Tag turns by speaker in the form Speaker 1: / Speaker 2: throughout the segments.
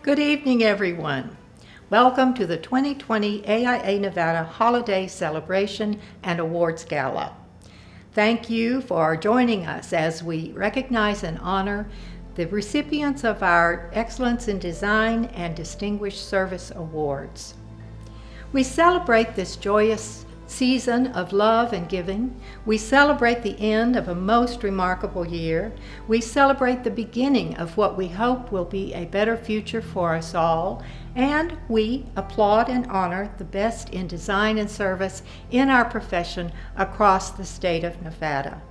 Speaker 1: Good evening, everyone. Welcome to the 2020 AIA Nevada Holiday Celebration and Awards Gala. Thank you for joining us as we recognize and honor the recipients of our Excellence in Design and Distinguished Service Awards. We celebrate this joyous season of love and giving. We celebrate the end of a most remarkable year. We celebrate the beginning of what we hope will be a better future for us all. And we applaud and honor the best in design and service in our profession across the state of Nevada.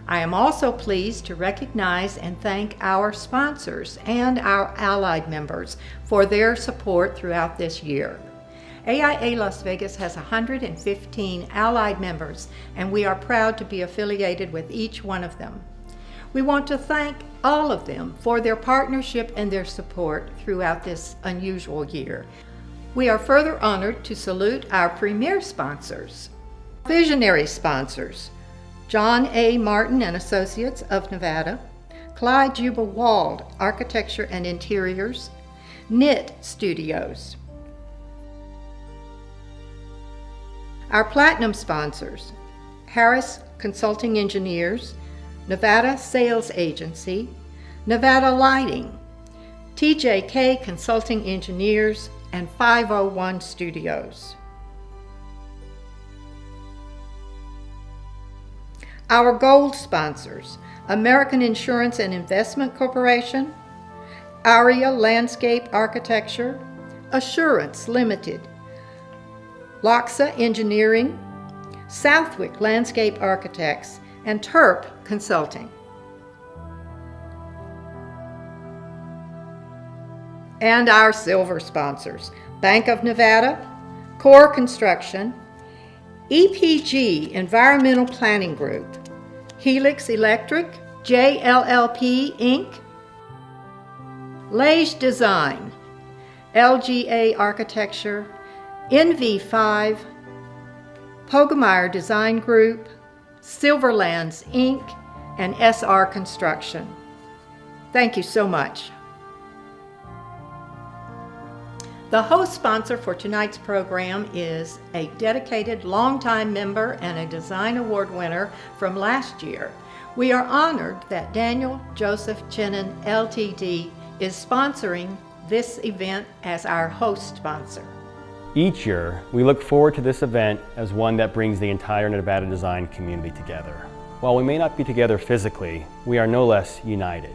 Speaker 1: I am also pleased to recognize and thank our sponsors and our allied members for their support throughout this year. AIA Las Vegas has 115 allied members, and we are proud to be affiliated with each one of them. We want to thank all of them for their partnership and their support throughout this unusual year. We are further honored to salute our premier sponsors. Visionary sponsors: John A. Martin and Associates of Nevada, Clyde Juba Wald Architecture and Interiors, Knit Studios. Our platinum sponsors: Harris Consulting Engineers, Nevada Sales Agency, Nevada Lighting, TJK Consulting Engineers, and 501 Studios. Our gold sponsors: American Insurance and Investment Corporation, AIA Landscape Architecture, Assurance Limited, Loxa Engineering, Southwick Landscape Architects, and Terp Consulting. And our silver sponsors: Bank of Nevada, Core Construction, EPG Environmental Planning Group, Helix Electric, JLLP Inc., Lage Design, LGA Architecture, NV5, Pogemeyer Design Group, Silverlands Inc., and SR Construction. Thank you so much. The host sponsor for tonight's program is a dedicated longtime member and a design award winner from last year. We are honored that Daniel Joseph Chinnan Ltd. is sponsoring this event as our host sponsor.
Speaker 2: Each year, we look forward to this event as one that brings the entire Nevada design community together. While we may not be together physically, we are no less united.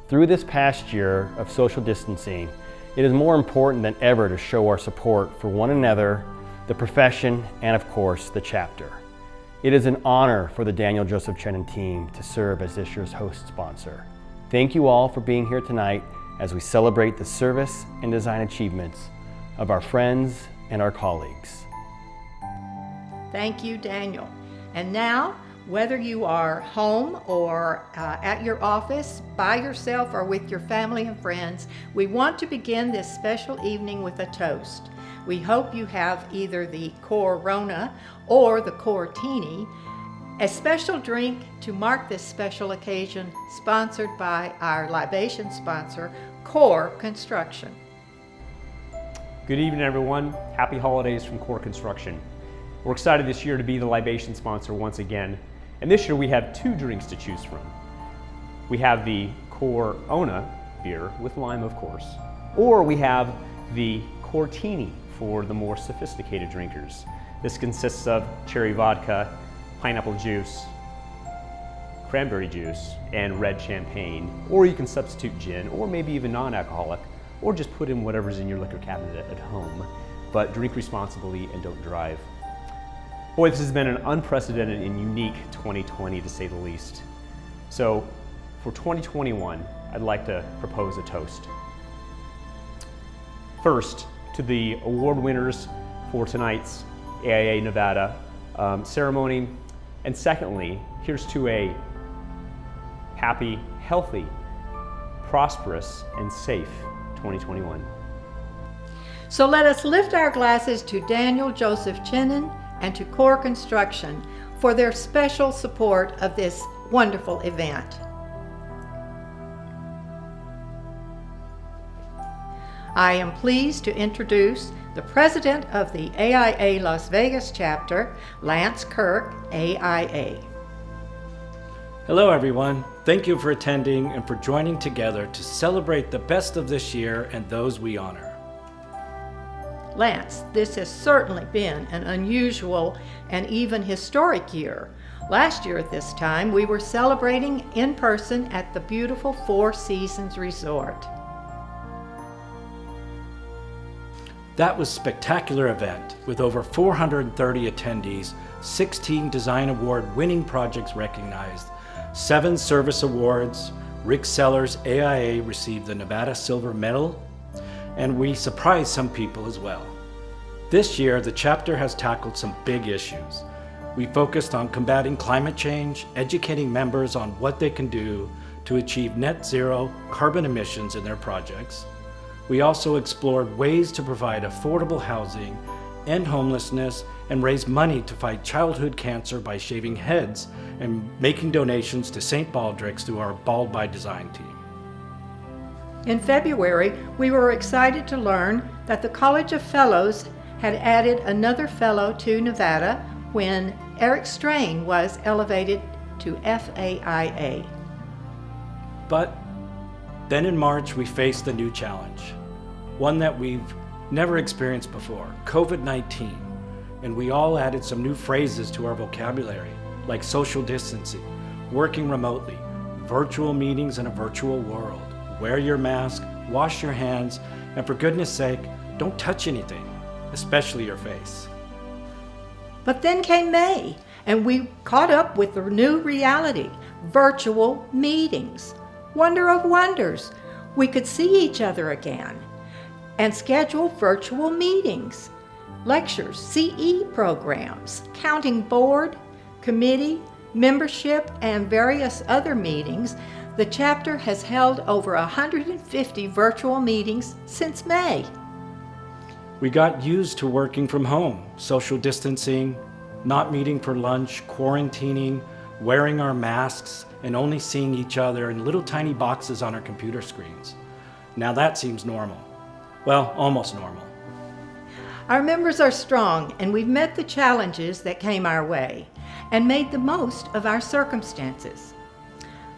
Speaker 2: Through this past year of social distancing, it is more important than ever to show our support for one another, the profession, and of course, the chapter. It is an honor for the Daniel Joseph Chinnan team to serve as this year's host sponsor. Thank you all for being here tonight as we celebrate the service and design achievements of our friends and our colleagues.
Speaker 1: Thank you, Daniel. And now, whether you are home or at your office, by yourself or with your family and friends, we want to begin this special evening with a toast. We hope you have either the Corona or the Cortini, a special drink to mark this special occasion, sponsored by our libation sponsor, Core Construction.
Speaker 3: Good evening, everyone. Happy holidays from Core Construction. We're excited this year to be the libation sponsor once again. And this year we have two drinks to choose from. We have the Corona beer with lime, of course, or we have the Cortini for the more sophisticated drinkers. This consists of cherry vodka, pineapple juice, cranberry juice, and red champagne. Or you can substitute gin, or maybe even non-alcoholic, or just put in whatever's in your liquor cabinet at home. But drink responsibly and don't drive. Boy, this has been an unprecedented and unique 2020 to say the least. So for 2021, I'd like to propose a toast. First, to the award winners for tonight's AIA Nevada ceremony. And secondly, here's to a happy, healthy, prosperous, and safe 2021.
Speaker 1: So let us lift our glasses to Daniel Joseph Chinnan and to Core Construction for their special support of this wonderful event. I am pleased to introduce the president of the AIA Las Vegas chapter, Lance Kirk, AIA.
Speaker 4: Hello everyone. Thank you for attending and for joining together to celebrate the best of this year and those we honor.
Speaker 1: Lance, this has certainly been an unusual and even historic year. Last year at this time, we were celebrating in person at the beautiful Four Seasons Resort.
Speaker 4: That was a spectacular event with over 430 attendees, 16 Design Award winning projects recognized, 7 service awards. Rick Sellers AIA received the Nevada Silver Medal, and we surprised some people as well. This year, the chapter has tackled some big issues. We focused on combating climate change, educating members on what they can do to achieve net zero carbon emissions in their projects. We also explored ways to provide affordable housing, end homelessness, and raise money to fight childhood cancer by shaving heads and making donations to St. Baldrick's through our Bald by Design team.
Speaker 1: In February, we were excited to learn that the College of Fellows had added another fellow to Nevada when Eric Strain was elevated to FAIA.
Speaker 4: But then in March, we faced a new challenge, one that we've never experienced before, COVID-19. And we all added some new phrases to our vocabulary, like social distancing, working remotely, virtual meetings in a virtual world, wear your mask, wash your hands, and for goodness sake, don't touch anything, especially your face.
Speaker 1: But then came May, and we caught up with the new reality, virtual meetings. Wonder of wonders, we could see each other again and schedule virtual meetings, lectures, CE programs, counting board, committee, membership, and various other meetings. The chapter has held over 150 virtual meetings since May.
Speaker 4: We got used to working from home, social distancing, not meeting for lunch, quarantining, wearing our masks, and only seeing each other in little tiny boxes on our computer screens. Now that seems normal. Well, almost normal.
Speaker 1: Our members are strong, and we've met the challenges that came our way and made the most of our circumstances.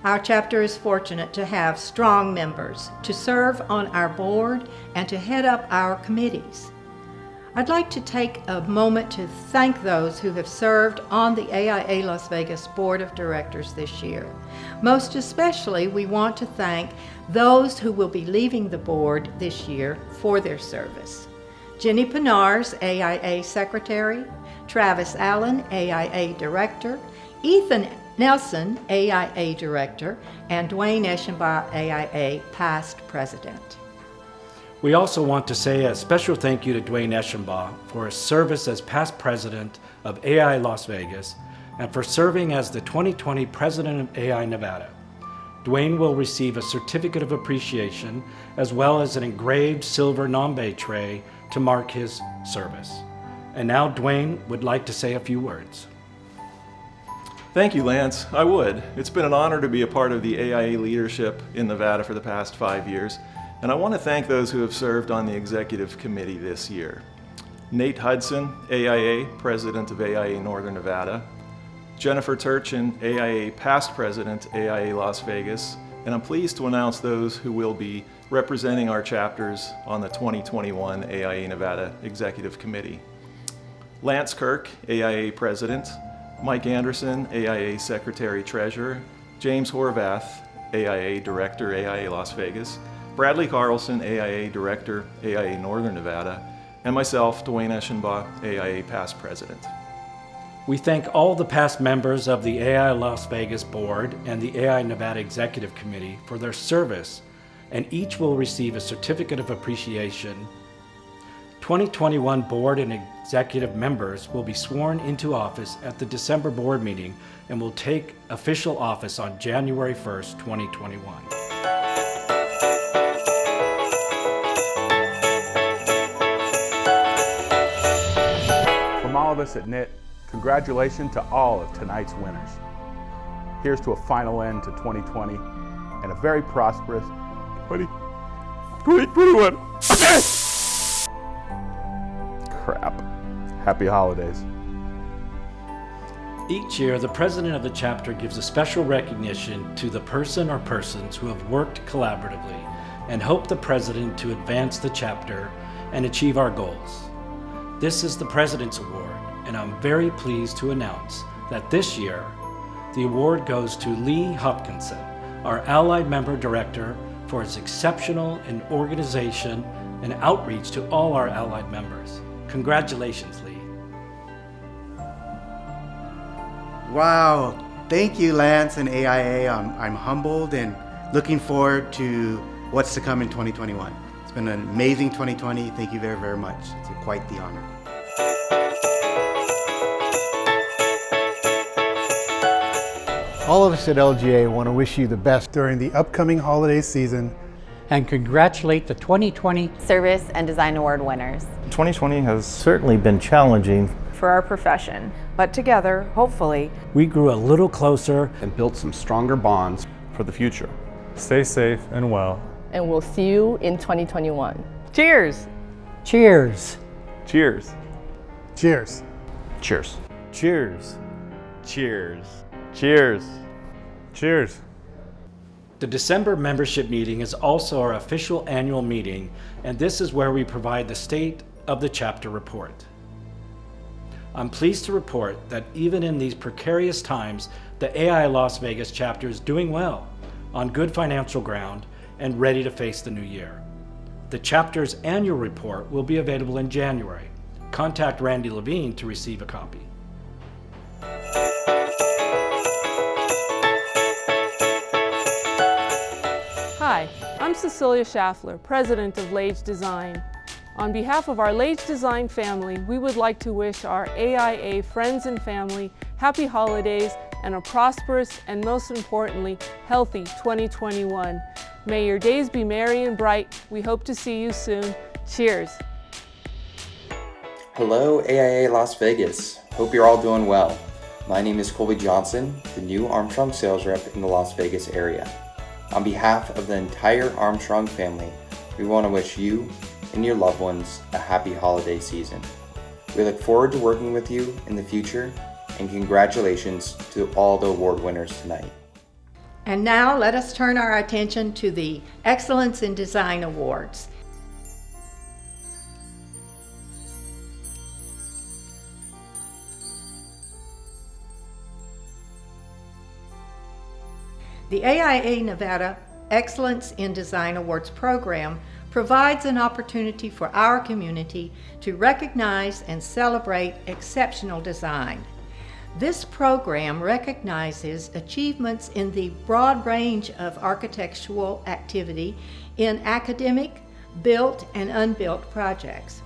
Speaker 1: Our chapter is fortunate to have strong members to serve on our board and to head up our committees. I'd like to take a moment to thank those who have served on the AIA Las Vegas Board of Directors this year. Most especially, we want to thank those who will be leaving the board this year for their service. Jenny Pinars, AIA Secretary, Travis Allen, AIA Director, Ethan Nelson, AIA Director, and Dwayne Eschenbach, AIA Past President.
Speaker 4: We also want to say a special thank you to Dwayne Eschenbach for his service as past president of AIA Las Vegas and for serving as the 2020 president of AIA Nevada. Dwayne will receive a certificate of appreciation as well as an engraved silver Nambe tray to mark his service. And now Dwayne would like to say a few words.
Speaker 5: Thank you, Lance. I would. It's been an honor to be a part of the AIA leadership in Nevada for the past 5 years, and I want to thank those who have served on the executive committee this year. Nate Hudson, AIA, President of AIA Northern Nevada, Jennifer Turchin, AIA Past President, AIA Las Vegas, and I'm pleased to announce those who will be representing our chapters on the 2021 AIA Nevada Executive Committee. Lance Kirk, AIA President, Mike Anderson, AIA Secretary-Treasurer, James Horvath, AIA Director, AIA Las Vegas, Bradley Carlson, AIA Director, AIA Northern Nevada, and myself, Dwayne Eschenbach, AIA Past President.
Speaker 4: We thank all the past members of the AIA Las Vegas Board and the AIA Nevada Executive Committee for their service, and each will receive a certificate of appreciation. 2021 board and executive members will be sworn into office at the December board meeting and will take official office on January 1st, 2021.
Speaker 6: From all of us at NIT, congratulations to all of tonight's winners. Here's to a final end to 2020 and a very prosperous 2021. 2021. Crap. Happy holidays.
Speaker 4: Each year, the president of the chapter gives a special recognition to the person or persons who have worked collaboratively and helped the president to advance the chapter and achieve our goals. This is the President's Award, and I'm very pleased to announce that this year, the award goes to Lee Hopkinson, our Allied Member Director, for his exceptional in organization and outreach to all our Allied members. Congratulations, Lee.
Speaker 7: Wow, thank you, Lance and AIA. I'm humbled and looking forward to what's to come in 2021. It's been an amazing 2020. Thank you very, very much. It's quite the honor.
Speaker 8: All of us at LGA want to wish you the best during the upcoming holiday season
Speaker 9: and congratulate the 2020
Speaker 10: Service and Design Award winners.
Speaker 11: 2020 has certainly been challenging
Speaker 12: for our profession, but together, hopefully,
Speaker 4: we grew a little closer
Speaker 3: and built some stronger bonds
Speaker 11: for the future.
Speaker 6: Stay safe and well.
Speaker 12: and we'll see you in 2021.
Speaker 9: Cheers! Cheers!
Speaker 6: Cheers.
Speaker 8: Cheers.
Speaker 2: Cheers.
Speaker 6: Cheers. Cheers. Cheers. Cheers.
Speaker 4: The December membership meeting is also our official annual meeting, and this is where we provide the state of the chapter report. I'm pleased to report that even in these precarious times, the AIA Las Vegas chapter is doing well, on good financial ground, and ready to face the new year. The chapter's annual report will be available in January. Contact Randy Levine to receive a copy.
Speaker 13: Hi, I'm Cecilia Schaffler, President of Lage Design. On behalf of our Lage Design family, we would like to wish our AIA friends and family happy holidays and a prosperous and, most importantly, healthy 2021. May your days be merry and bright. We hope to see you soon. Cheers.
Speaker 14: Hello, AIA Las Vegas. Hope you're all doing well. My name is Colby Johnson, the new Armstrong sales rep in the Las Vegas area. On behalf of the entire Armstrong family, we want to wish you and your loved ones a happy holiday season. We look forward to working with you in the future, and congratulations to all the award winners tonight.
Speaker 1: And now let us turn our attention to the Excellence in Design Awards. The AIA Nevada Excellence in Design Awards program provides an opportunity for our community to recognize and celebrate exceptional design. This program recognizes achievements in the broad range of architectural activity in academic, built, and unbuilt projects.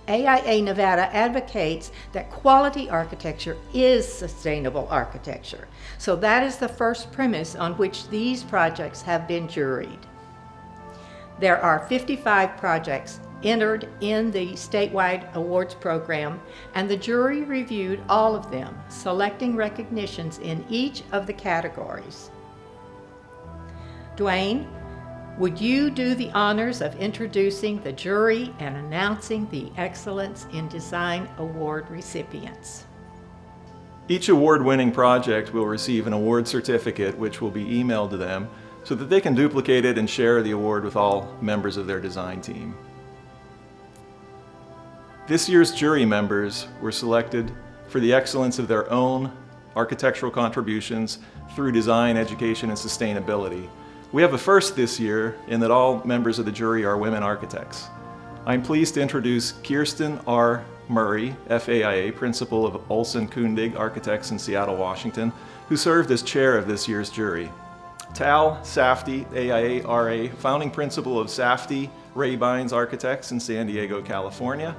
Speaker 1: AIA Nevada advocates that quality architecture is sustainable architecture. So that is the first premise on which these projects have been juried. There are 55 projects entered in the statewide awards program, and the jury reviewed all of them, selecting recognitions in each of the categories. Dwayne, would you do the honors of introducing the jury and announcing the Excellence in Design Award recipients?
Speaker 5: Each award-winning project will receive an award certificate which will be emailed to them so that they can duplicate it and share the award with all members of their design team. This year's jury members were selected for the excellence of their own architectural contributions through design, education, and sustainability. We have a first this year in that all members of the jury are women architects. I'm pleased to introduce Kirsten R. Murray, FAIA, Principal of Olson Kundig Architects in Seattle, Washington, who served as chair of this year's jury. Tal Safdie, AIA RA, Founding Principal of Safdie Rabines Architects in San Diego, California.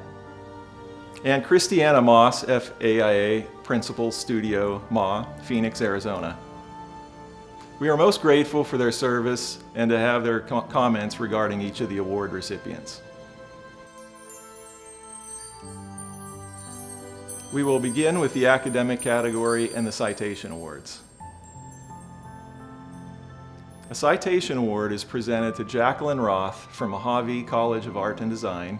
Speaker 5: And Christiana Moss, FAIA, Principal Studio Ma, Phoenix, Arizona. We are most grateful for their service and to have their comments regarding each of the award recipients. We will begin with the academic category and the citation awards. A citation award is presented to Jacqueline Roth from Mojave College of Art and Design.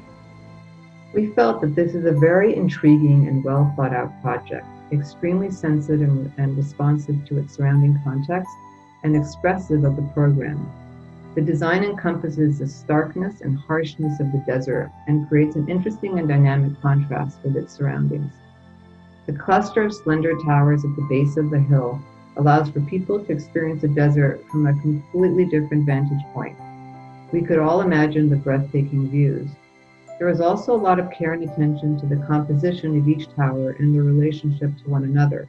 Speaker 15: We felt that this is a very intriguing and well thought out project, extremely sensitive and responsive to its surrounding context and expressive of the program. The design encompasses the starkness and harshness of the desert and creates an interesting and dynamic contrast with its surroundings. The cluster of slender towers at the base of the hill allows for people to experience the desert from a completely different vantage point. We could all imagine the breathtaking views. There is also a lot of care and attention to the composition of each tower and their relationship to one another.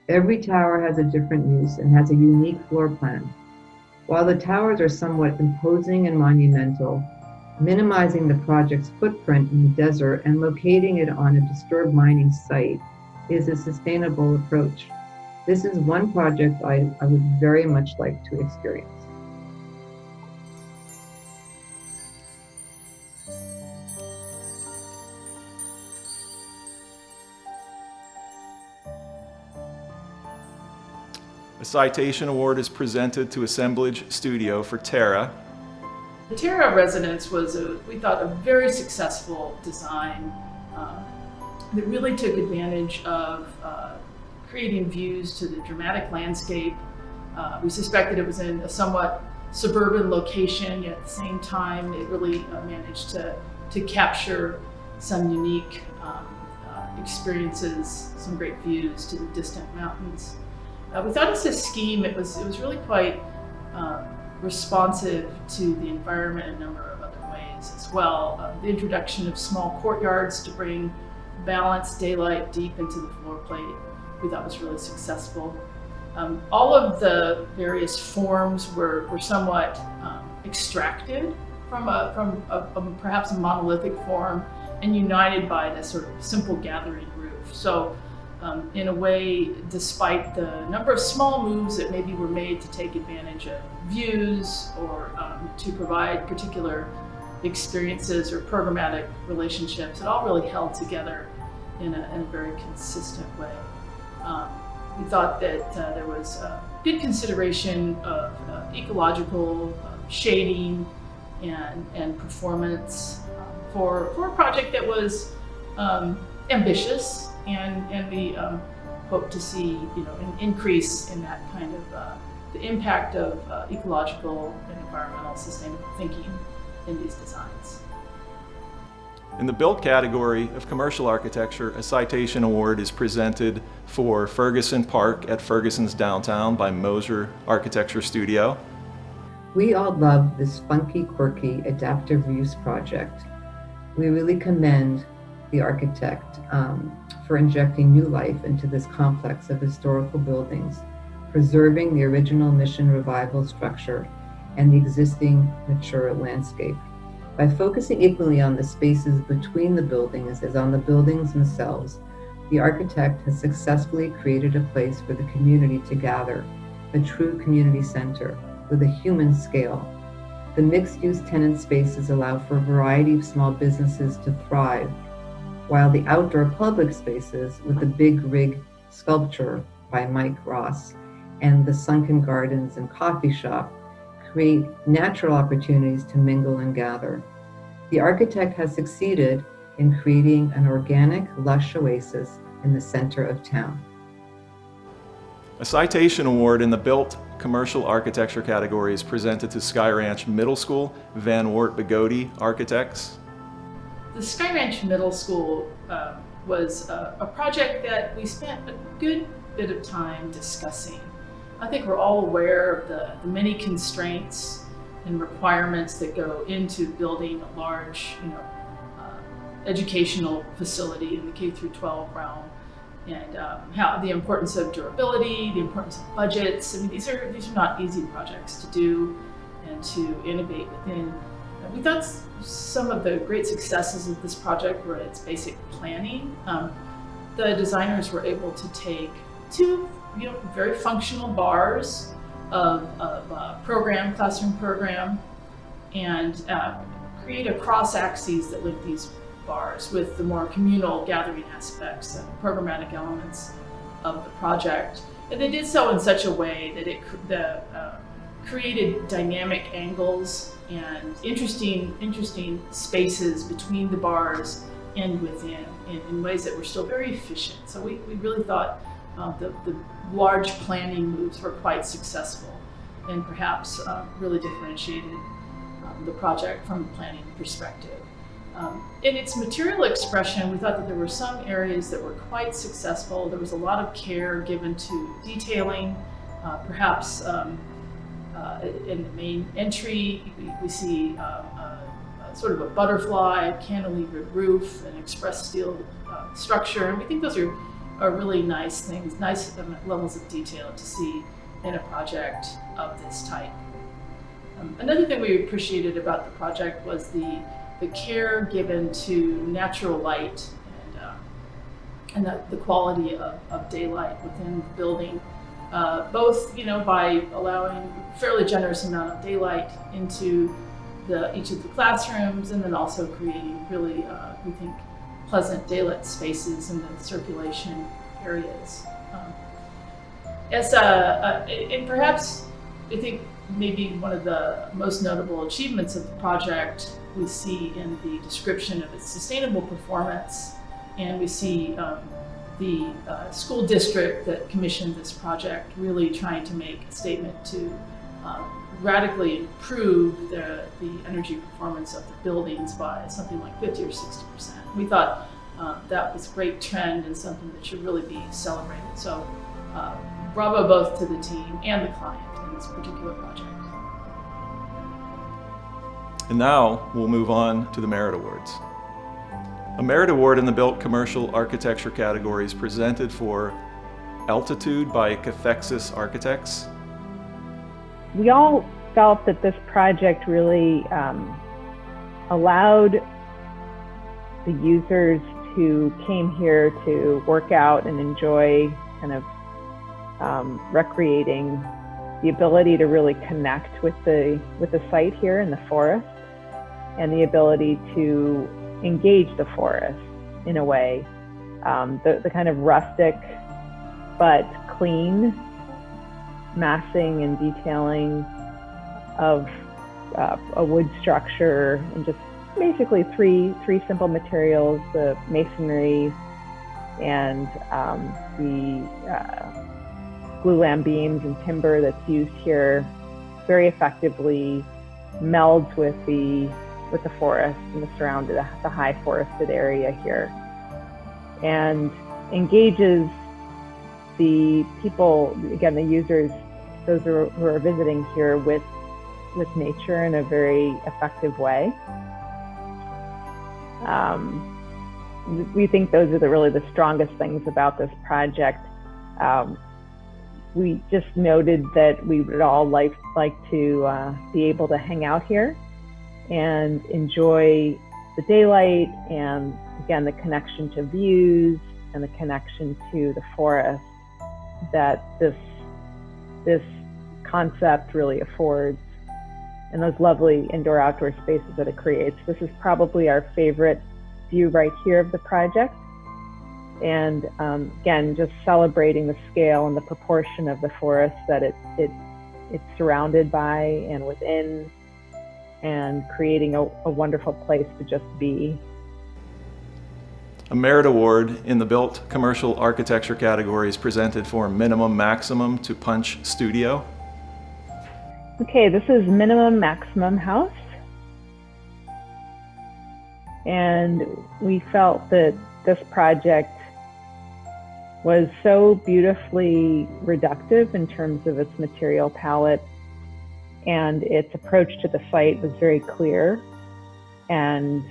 Speaker 15: Every tower has a different use and has a unique floor plan. While the towers are somewhat imposing and monumental, minimizing the project's footprint in the desert and locating it on a disturbed mining site is a sustainable approach. This is one project I would very much like to experience.
Speaker 5: A citation award is presented to Assemblage Studio for Terra.
Speaker 16: The Terra residence was, we thought, a very successful design that really took advantage of creating views to the dramatic landscape. We suspected it was in a somewhat suburban location, yet at the same time it really managed to capture some unique experiences, some great views to the distant mountains. We thought as a scheme it was really quite responsive to the environment in a number of other ways as well. The introduction of small courtyards to bring balanced daylight deep into the floor plate we thought was really successful. All of the various forms were somewhat extracted from perhaps a monolithic form and united by this sort of simple gathering roof. So in a way, despite the number of small moves that maybe were made to take advantage of views or to provide particular experiences or programmatic relationships, it all really held together in a very consistent way. We thought that there was good consideration of ecological shading and performance for a project that was ambitious, and we hope to see an increase in that kind of the impact of ecological and environmental sustainable thinking in these designs.
Speaker 5: In the built category of commercial architecture, a citation award is presented for Ferguson Park at Ferguson's Downtown by Mosier Architecture Studio.
Speaker 15: We all love this funky, quirky, adaptive reuse project. We really commend the architect for injecting new life into this complex of historical buildings, preserving the original mission revival structure and the existing mature landscape. By focusing equally on the spaces between the buildings as on the buildings themselves, the architect has successfully created a place for the community to gather, a true community center with a human scale. The mixed-use tenant spaces allow for a variety of small businesses to thrive, while the outdoor public spaces with the Big Rig sculpture by Mike Ross and the Sunken Gardens and Coffee Shop create natural opportunities to mingle and gather. The architect has succeeded in creating an organic, lush oasis in the center of town.
Speaker 5: A citation award in the built commercial architecture category is presented to Sky Ranch Middle School, Van Wart Bigodi Architects.
Speaker 16: The Sky Ranch Middle School was a project that we spent a good bit of time discussing. I think we're all aware of the many constraints and requirements that go into building a large, educational facility in the K-12 realm, and how the importance of durability, the importance of budgets. I mean, these are not easy projects to do and to innovate within. We thought some of the great successes of this project were its basic planning. The designers were able to take two very functional bars of classroom program, and create a cross-axes that link these bars with the more communal gathering aspects and programmatic elements of the project. And they did so in such a way that it created dynamic angles and interesting spaces between the bars and within in ways that were still very efficient. So we really thought the large planning moves were quite successful and perhaps really differentiated the project from a planning perspective. In its material expression, we thought that there were some areas that were quite successful. There was a lot of care given to detailing. Perhaps in the main entry, we see sort of a butterfly, cantilevered roof, an express steel structure. And we think those are really nice things, nice levels of detail to see in a project of this type. Another thing we appreciated about the project was the care given to natural light and the quality of daylight within the building, both by allowing a fairly generous amount of daylight into each of the classrooms, and then also creating really, we think, pleasant daylit spaces in the circulation areas. And perhaps I think maybe one of the most notable achievements of the project we see in the description of its sustainable performance, and we see the school district that commissioned this project really trying to make a statement to radically improve the energy performance of the buildings by something like 50 or 60%. We thought that was a great trend and something that should really be celebrated. So bravo both to the team and the client in this particular project.
Speaker 5: And now we'll move on to the Merit Awards. A Merit Award in the Built Commercial Architecture category is presented for Altitude by Cathexis Architects.
Speaker 17: We all felt that this project really allowed the users who came here to work out and enjoy kind of recreating the ability to really connect with the site here in the forest, and the ability to engage the forest in a way. The kind of rustic but clean massing and detailing of a wood structure, and just basically three simple materials: the masonry and the glulam beams and timber that's used here very effectively melds with the forest and the high forested area here, and engages the people, again, the users, those who are visiting here, with nature in a very effective way. We think those are really the strongest things about this project. We just noted that we would all like to be able to hang out here and enjoy the daylight, and again, the connection to views and the connection to the forest that this concept really affords, and those lovely indoor-outdoor spaces that it creates. This is probably our favorite view right here of the project. And again, just celebrating the scale and the proportion of the forest that it's surrounded by and within, and creating a wonderful place to just be.
Speaker 5: A Merit Award in the Built Commercial Architecture category is presented for Minimum Maximum to Punch Studio.
Speaker 17: Okay, this is Minimum Maximum House. And we felt that this project was so beautifully reductive in terms of its material palette, and its approach to the site was very clear and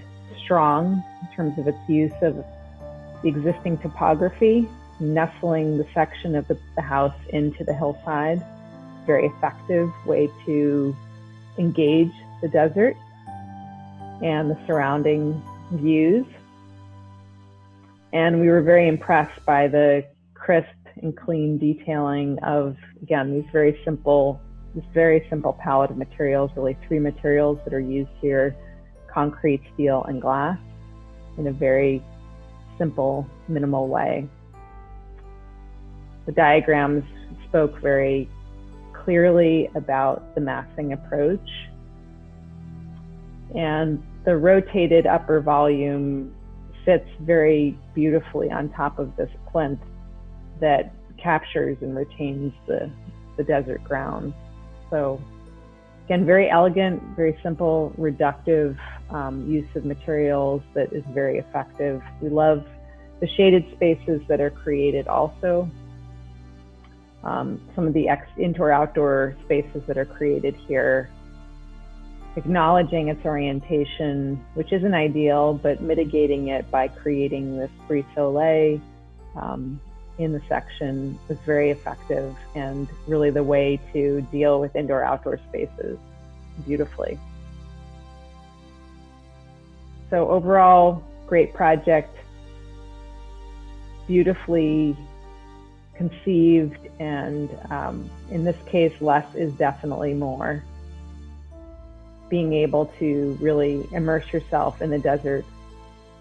Speaker 17: strong in terms of its use of the existing topography, nestling the section of the house into the hillside. Very effective way to engage the desert and the surrounding views. And we were very impressed by the crisp and clean detailing of, again, this very simple palette of materials, really three materials that are used here: concrete, steel, and glass, in a very simple, minimal way. The diagrams spoke very clearly about the massing approach. And the rotated upper volume fits very beautifully on top of this plinth that captures and retains the desert ground. So again, very elegant, very simple, reductive use of materials that is very effective. We love the shaded spaces that are created also. Some of the indoor-outdoor spaces that are created here, acknowledging its orientation, which isn't ideal, but mitigating it by creating this brise soleil in the section was very effective and really the way to deal with indoor-outdoor spaces beautifully. So overall, great project, beautifully conceived, and in this case, less is definitely more. Being able to really immerse yourself in the desert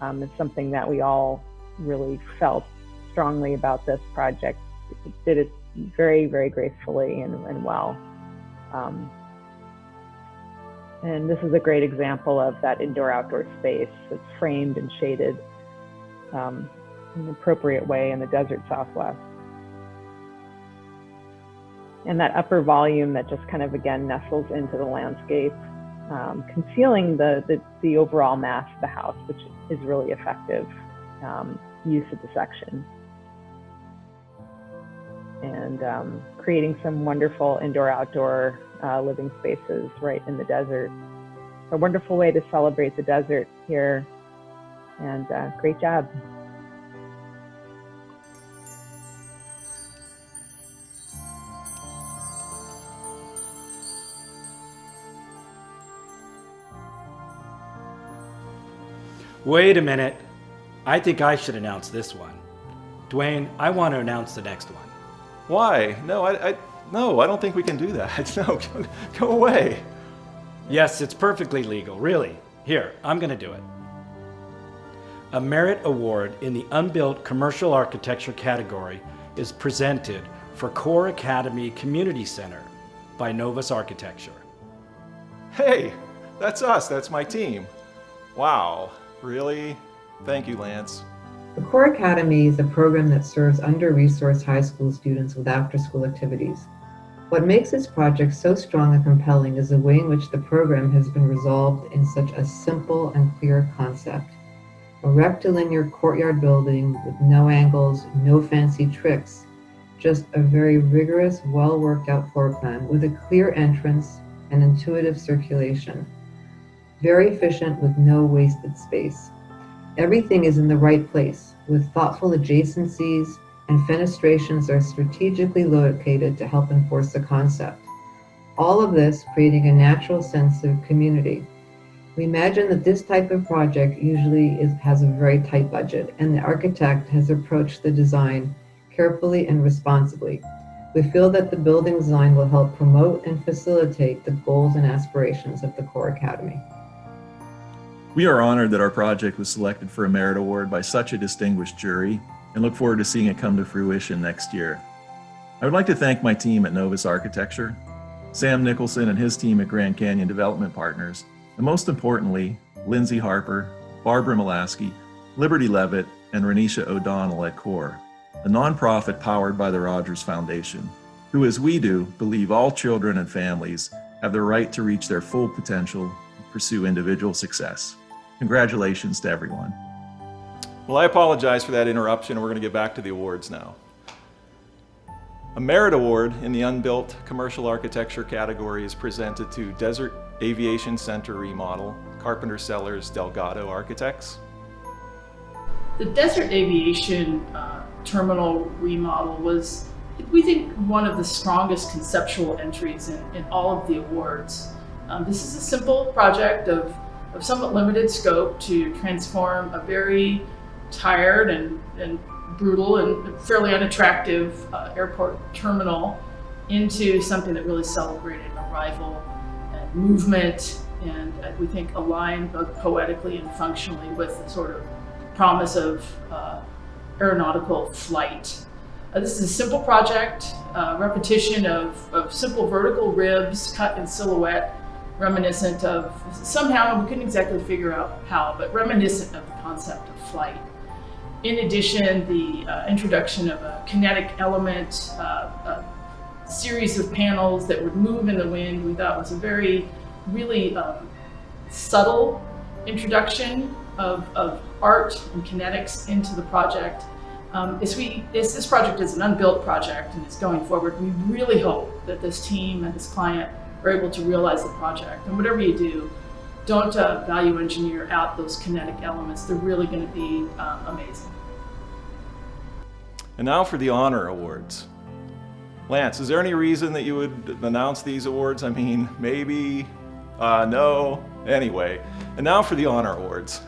Speaker 17: is something that we all really felt strongly about this project. It did it very, very gracefully and well. And this is a great example of that indoor-outdoor space that's framed and shaded in an appropriate way in the desert Southwest. And that upper volume that just kind of, again, nestles into the landscape, concealing the overall mass of the house, which is really effective use of the section. And creating some wonderful indoor-outdoor living spaces right in the desert. A wonderful way to celebrate the desert here, and great job.
Speaker 4: Wait a minute. I think I should announce this one. Dwayne, I want to announce the next one.
Speaker 5: Why? No, I don't think we can do that. No, go away.
Speaker 4: Yes, it's perfectly legal, really. Here, I'm going to do it. A merit award in the unbuilt commercial architecture category is presented for Core Academy Community Center by Novus Architecture.
Speaker 5: Hey, that's us. That's my team. Wow, really? Thank you, Lance.
Speaker 15: The Core Academy is a program that serves under-resourced high school students with after-school activities. What makes this project so strong and compelling is the way in which the program has been resolved in such a simple and clear concept. A rectilinear courtyard building with no angles, no fancy tricks, just a very rigorous, well-worked-out floor plan with a clear entrance and intuitive circulation. Very efficient with no wasted space. Everything is in the right place, with thoughtful adjacencies, and fenestrations are strategically located to help enforce the concept. All of this creating a natural sense of community. We imagine that this type of project usually has a very tight budget, and the architect has approached the design carefully and responsibly. We feel that the building design will help promote and facilitate the goals and aspirations of the Core Academy.
Speaker 5: We are honored that our project was selected for a merit award by such a distinguished jury and look forward to seeing it come to fruition next year. I would like to thank my team at Novus Architecture, Sam Nicholson and his team at Grand Canyon Development Partners, and most importantly, Lindsay Harper, Barbara Mulaski, Liberty Levitt, and Renisha O'Donnell at CORE, a nonprofit powered by the Rogers Foundation, who, as we do, believe all children and families have the right to reach their full potential and pursue individual success. Congratulations to everyone. Well, I apologize for that interruption. We're going to get back to the awards now. A merit award in the unbuilt commercial architecture category is presented to Desert Aviation Center Remodel, Carpenter Sellers Delgado Architects.
Speaker 16: The Desert Aviation Terminal remodel was, we think, one of the strongest conceptual entries in all of the awards. This is a simple project of somewhat limited scope to transform a very tired and brutal and fairly unattractive airport terminal into something that really celebrated arrival and movement, and we think aligned both poetically and functionally with the sort of promise of aeronautical flight. This is a simple project, repetition of simple vertical ribs cut in silhouette, reminiscent of, somehow, we couldn't exactly figure out how, but reminiscent of the concept of flight. In addition, the introduction of a kinetic element, a series of panels that would move in the wind, we thought was a really subtle introduction of art and kinetics into the project. This project is an unbuilt project and it's going forward. We really hope that this team and this client are able to realize the project. And whatever you do, don't value engineer out those kinetic elements. They're really going to be amazing.
Speaker 5: And now for the honor awards. Lance, is there any reason that you would announce these awards? I mean, maybe, no, anyway. And now for the honor awards.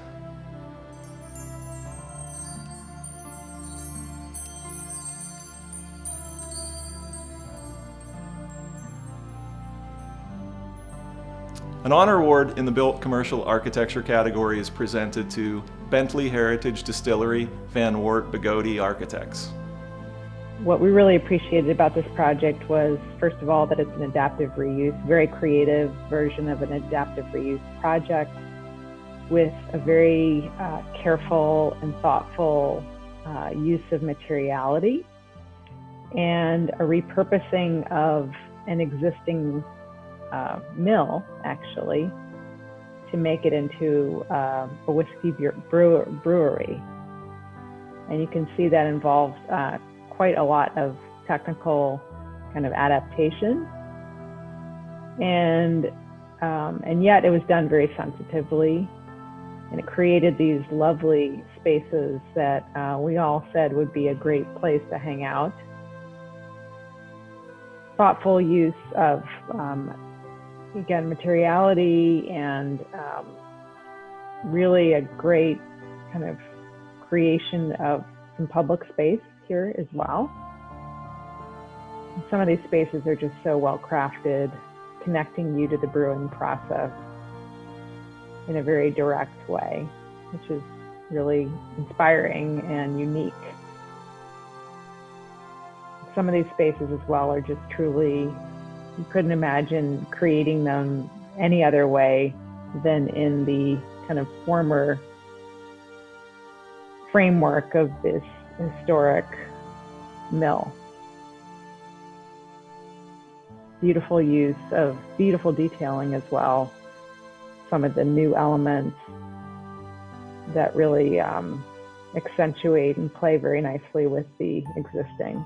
Speaker 5: An honor award in the Built Commercial Architecture category is presented to Bentley Heritage Distillery, Van Wart Bugatti Architects.
Speaker 17: What we really appreciated about this project was, first of all, that it's an adaptive reuse, very creative version of an adaptive reuse project with a very careful and thoughtful use of materiality and a repurposing of an existing mill, actually, to make it into a whiskey brewery. And you can see that involves quite a lot of technical kind of adaptation. And yet it was done very sensitively, and it created these lovely spaces that we all said would be a great place to hang out. Thoughtful use of, again, materiality and really a great kind of creation of some public space here as well. Some of these spaces are just so well crafted, connecting you to the brewing process in a very direct way, which is really inspiring and unique. Some of these spaces as well are just truly, you couldn't imagine creating them any other way than in the kind of former framework of this historic mill. Beautiful use of beautiful detailing as well. Some of the new elements that really accentuate and play very nicely with the existing,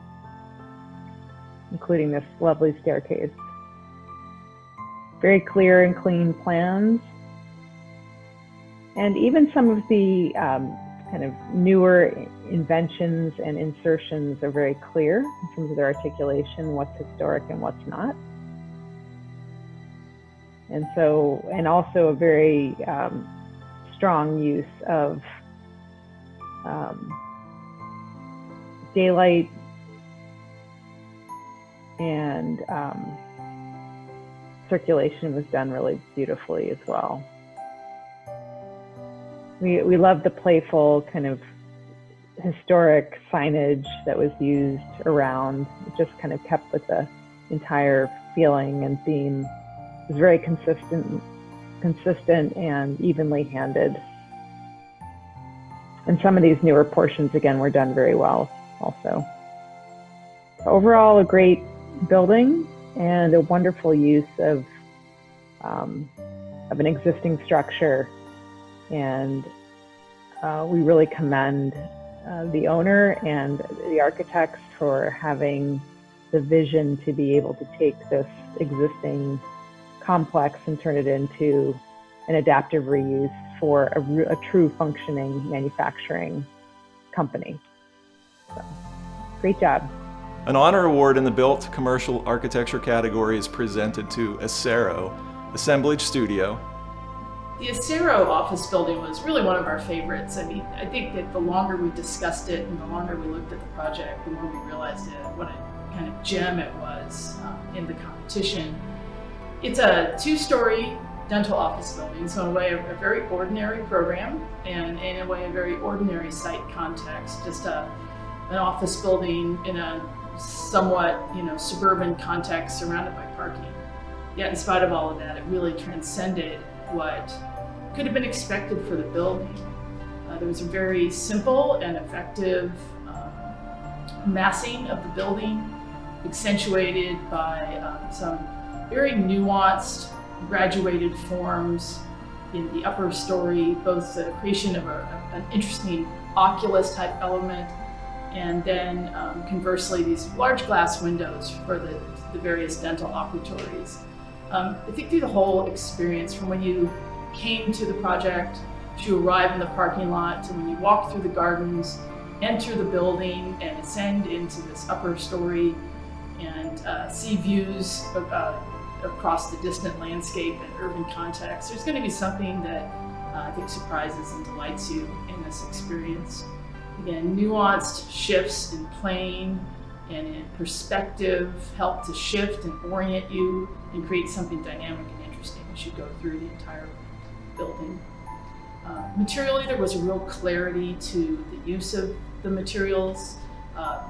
Speaker 17: including this lovely staircase. Very clear and clean plans. And even some of the kind of newer inventions and insertions are very clear in terms of their articulation, what's historic and what's not. And so, and also a very strong use of daylight and circulation was done really beautifully as well. We love the playful kind of historic signage that was used around. It just kind of kept with the entire feeling and theme. It was very consistent and evenly handed. And some of these newer portions, again, were done very well also. Overall, a great building and a wonderful use of an existing structure. And we really commend the owner and the architects for having the vision to be able to take this existing complex and turn it into an adaptive reuse for a true functioning manufacturing company. So, great job.
Speaker 5: An honor award in the Built Commercial Architecture category is presented to Acero Assemblage Studio.
Speaker 16: The Acero office building was really one of our favorites. I mean, I think that the longer we discussed it and the longer we looked at the project, the more we realized what a kind of gem it was in the competition. It's a 2-story dental office building, so in a way a very ordinary program, and in a way a very ordinary site context. Just a an office building in a somewhat, suburban context surrounded by parking. Yet in spite of all of that, it really transcended what could have been expected for the building. There was a very simple and effective massing of the building, accentuated by some very nuanced graduated forms in the upper story, both the creation of an interesting oculus type element, and then conversely these large glass windows for the various dental operatories. I think through the whole experience, from when you came to the project, to arrive in the parking lot, to when you walk through the gardens, enter the building and ascend into this upper story and see views across the distant landscape and urban context, there's going to be something that I think surprises and delights you in this experience. Again, nuanced shifts in plane and in perspective help to shift and orient you and create something dynamic and interesting as you go through the entire building. Materially, there was a real clarity to the use of the materials,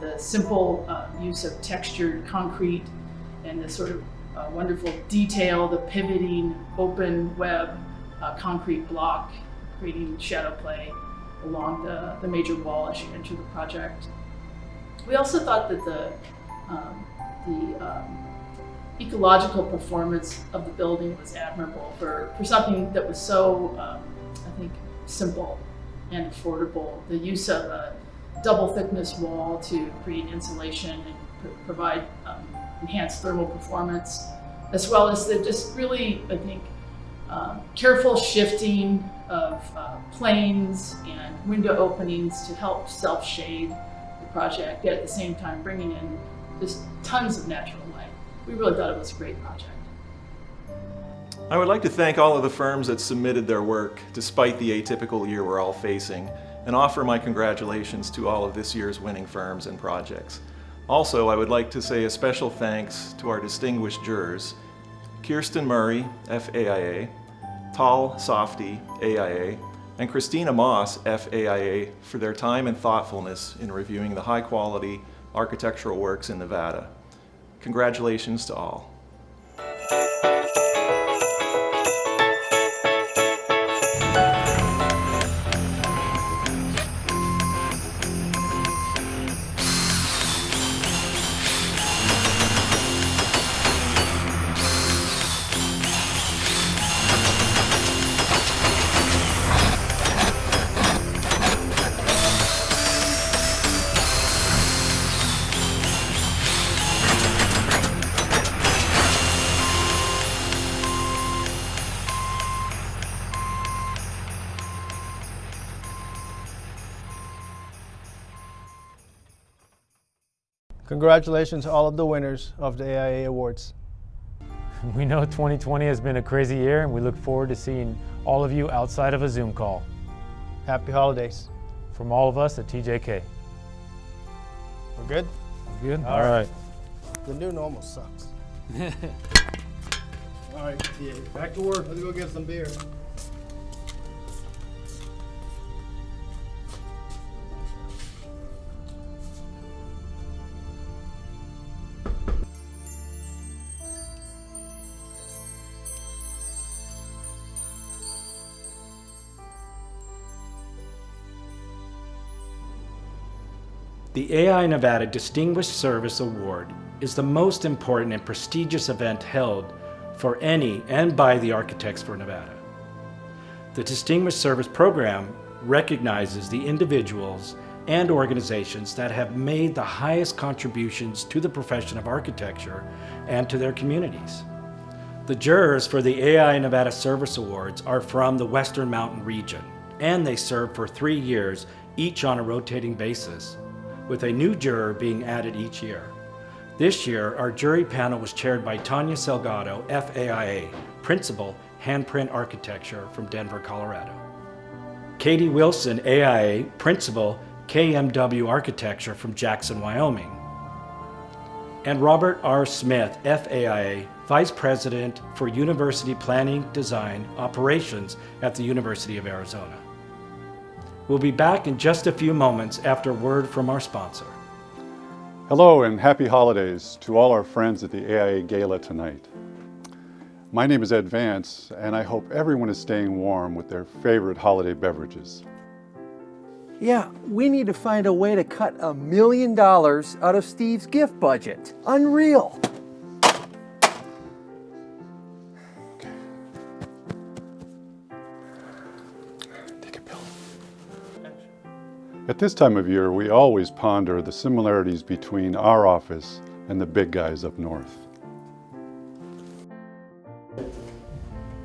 Speaker 16: the simple use of textured concrete, and the sort of wonderful detail, the pivoting open web concrete block, creating shadow play along the major wall as you enter the project. We also thought that the ecological performance of the building was admirable for something that was so, I think, simple and affordable. The use of a double thickness wall to create insulation and provide enhanced thermal performance, as well as the just really, I think, careful shifting of planes and window openings to help self-shade the project, yet at the same time bringing in just tons of natural light. We really thought it was a great project.
Speaker 5: I would like to thank all of the firms that submitted their work despite the atypical year we're all facing, and offer my congratulations to all of this year's winning firms and projects. Also, I would like to say a special thanks to our distinguished jurors, Kirsten Murray, FAIA, Tal Softy, AIA, and Christina Moss, FAIA, for their time and thoughtfulness in reviewing the high-quality architectural works in Nevada. Congratulations to all.
Speaker 18: Congratulations to all of the winners of the AIA Awards.
Speaker 19: We know 2020 has been a crazy year, and we look forward to seeing all of you outside of a Zoom call.
Speaker 18: Happy holidays.
Speaker 19: From all of us at TJK.
Speaker 18: We're good?
Speaker 19: We're good? All right.
Speaker 18: The new normal sucks. All right, TA, back to work. Let's go get some beer.
Speaker 4: The AIA Nevada Distinguished Service Award is the most important and prestigious event held for any and by the Architects for Nevada. The Distinguished Service Program recognizes the individuals and organizations that have made the highest contributions to the profession of architecture and to their communities. The jurors for the AIA Nevada Service Awards are from the Western Mountain region, and they serve for 3 years, each on a rotating basis, with a new juror being added each year. This year, our jury panel was chaired by Tanya Salgado, FAIA, Principal, Handprint Architecture from Denver, Colorado. Katie Wilson, AIA, Principal, KMW Architecture from Jackson, Wyoming. And Robert R. Smith, FAIA, Vice President for University Planning, Design, Operations at the University of Arizona. We'll be back in just a few moments after word from our sponsor.
Speaker 20: Hello and happy holidays to all our friends at the AIA Gala tonight. My name is Ed Vance, and I hope everyone is staying warm with their favorite holiday beverages.
Speaker 21: Yeah, we need to find a way to cut $1 million out of Steve's gift budget. Unreal.
Speaker 20: At this time of year, we always ponder the similarities between our office and the big guys up north.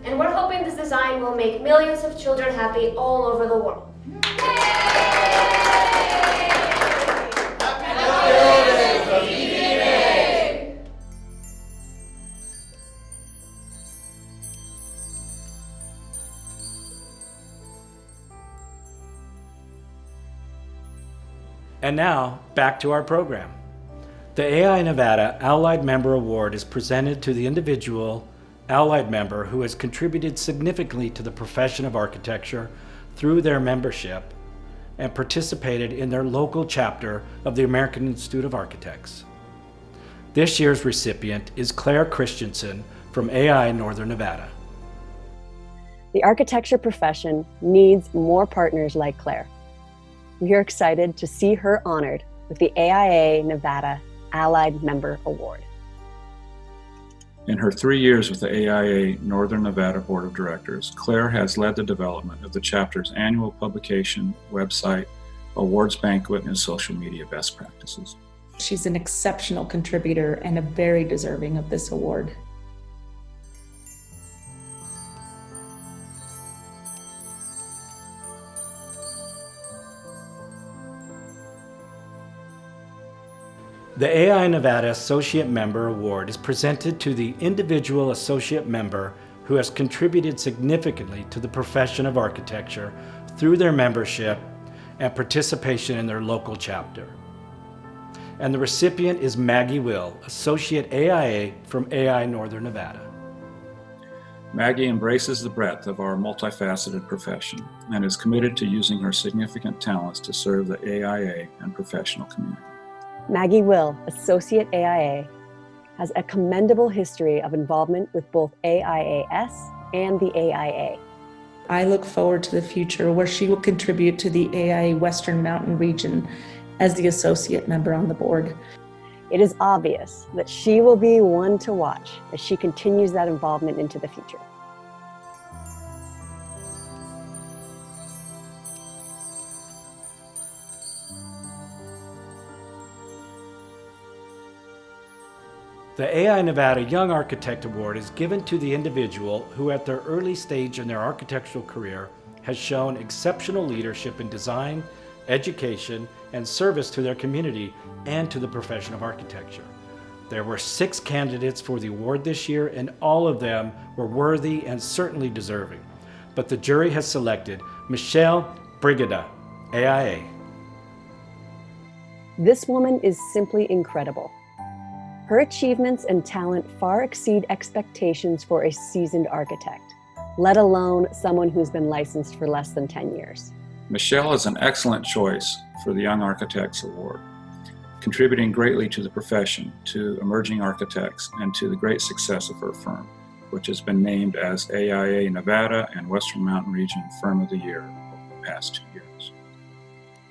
Speaker 22: And we're hoping this design will make millions of children happy all over the world.
Speaker 4: And now, back to our program. The AIA Nevada Allied Member Award is presented to the individual Allied member who has contributed significantly to the profession of architecture through their membership and participated in their local chapter of the American Institute of Architects. This year's recipient is Claire Christensen from AIA Northern Nevada.
Speaker 23: The architecture profession needs more partners like Claire. We are excited to see her honored with the AIA Nevada Allied Member Award.
Speaker 24: In her 3 years with the AIA Northern Nevada Board of Directors, Claire has led the development of the chapter's annual publication, website, awards banquet, and social media best practices.
Speaker 25: She's an exceptional contributor and a very deserving of this award.
Speaker 4: The AIA Nevada Associate Member Award is presented to the individual associate member who has contributed significantly to the profession of architecture through their membership and participation in their local chapter. And the recipient is Maggie Will, Associate AIA from AIA Northern Nevada.
Speaker 24: Maggie embraces the breadth of our multifaceted profession and is committed to using her significant talents to serve the AIA and professional community.
Speaker 23: Maggie Will, Associate AIA, has a commendable history of involvement with both AIAS and the AIA.
Speaker 25: I look forward to the future where she will contribute to the AIA Western Mountain region as the associate member on the board.
Speaker 23: It is obvious that she will be one to watch as she continues that involvement into the future.
Speaker 4: The AIA Nevada Young Architect Award is given to the individual who at their early stage in their architectural career has shown exceptional leadership in design, education, and service to their community and to the profession of architecture. There were 6 candidates for the award this year, and all of them were worthy and certainly deserving. But the jury has selected Michelle Brigida, AIA.
Speaker 23: This woman is simply incredible. Her achievements and talent far exceed expectations for a seasoned architect, let alone someone who's been licensed for less than 10 years.
Speaker 24: Michelle is an excellent choice for the Young Architects Award, contributing greatly to the profession, to emerging architects, and to the great success of her firm, which has been named as AIA Nevada and Western Mountain Region Firm of the Year over the past 2 years.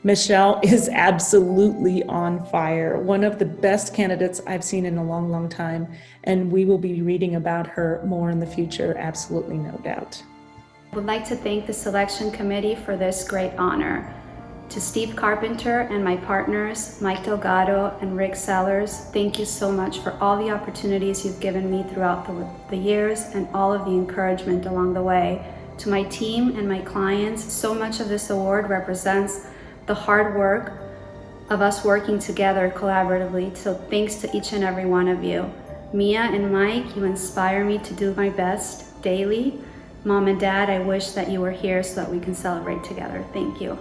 Speaker 25: Michelle is absolutely on fire, one of the best candidates I've seen in a long, long time, and we will be reading about her more in the future, absolutely no doubt.
Speaker 26: I would like to thank the selection committee for this great honor. To Steve Carpenter and my partners, Mike Delgado and Rick Sellers, thank you so much for all the opportunities you've given me throughout the years and all of the encouragement along the way. To my team and my clients, so much of this award represents the hard work of us working together collaboratively, so thanks to each and every one of you. Mia and Mike, you inspire me to do my best daily. Mom and Dad, I wish that you were here so that we can celebrate together. Thank you.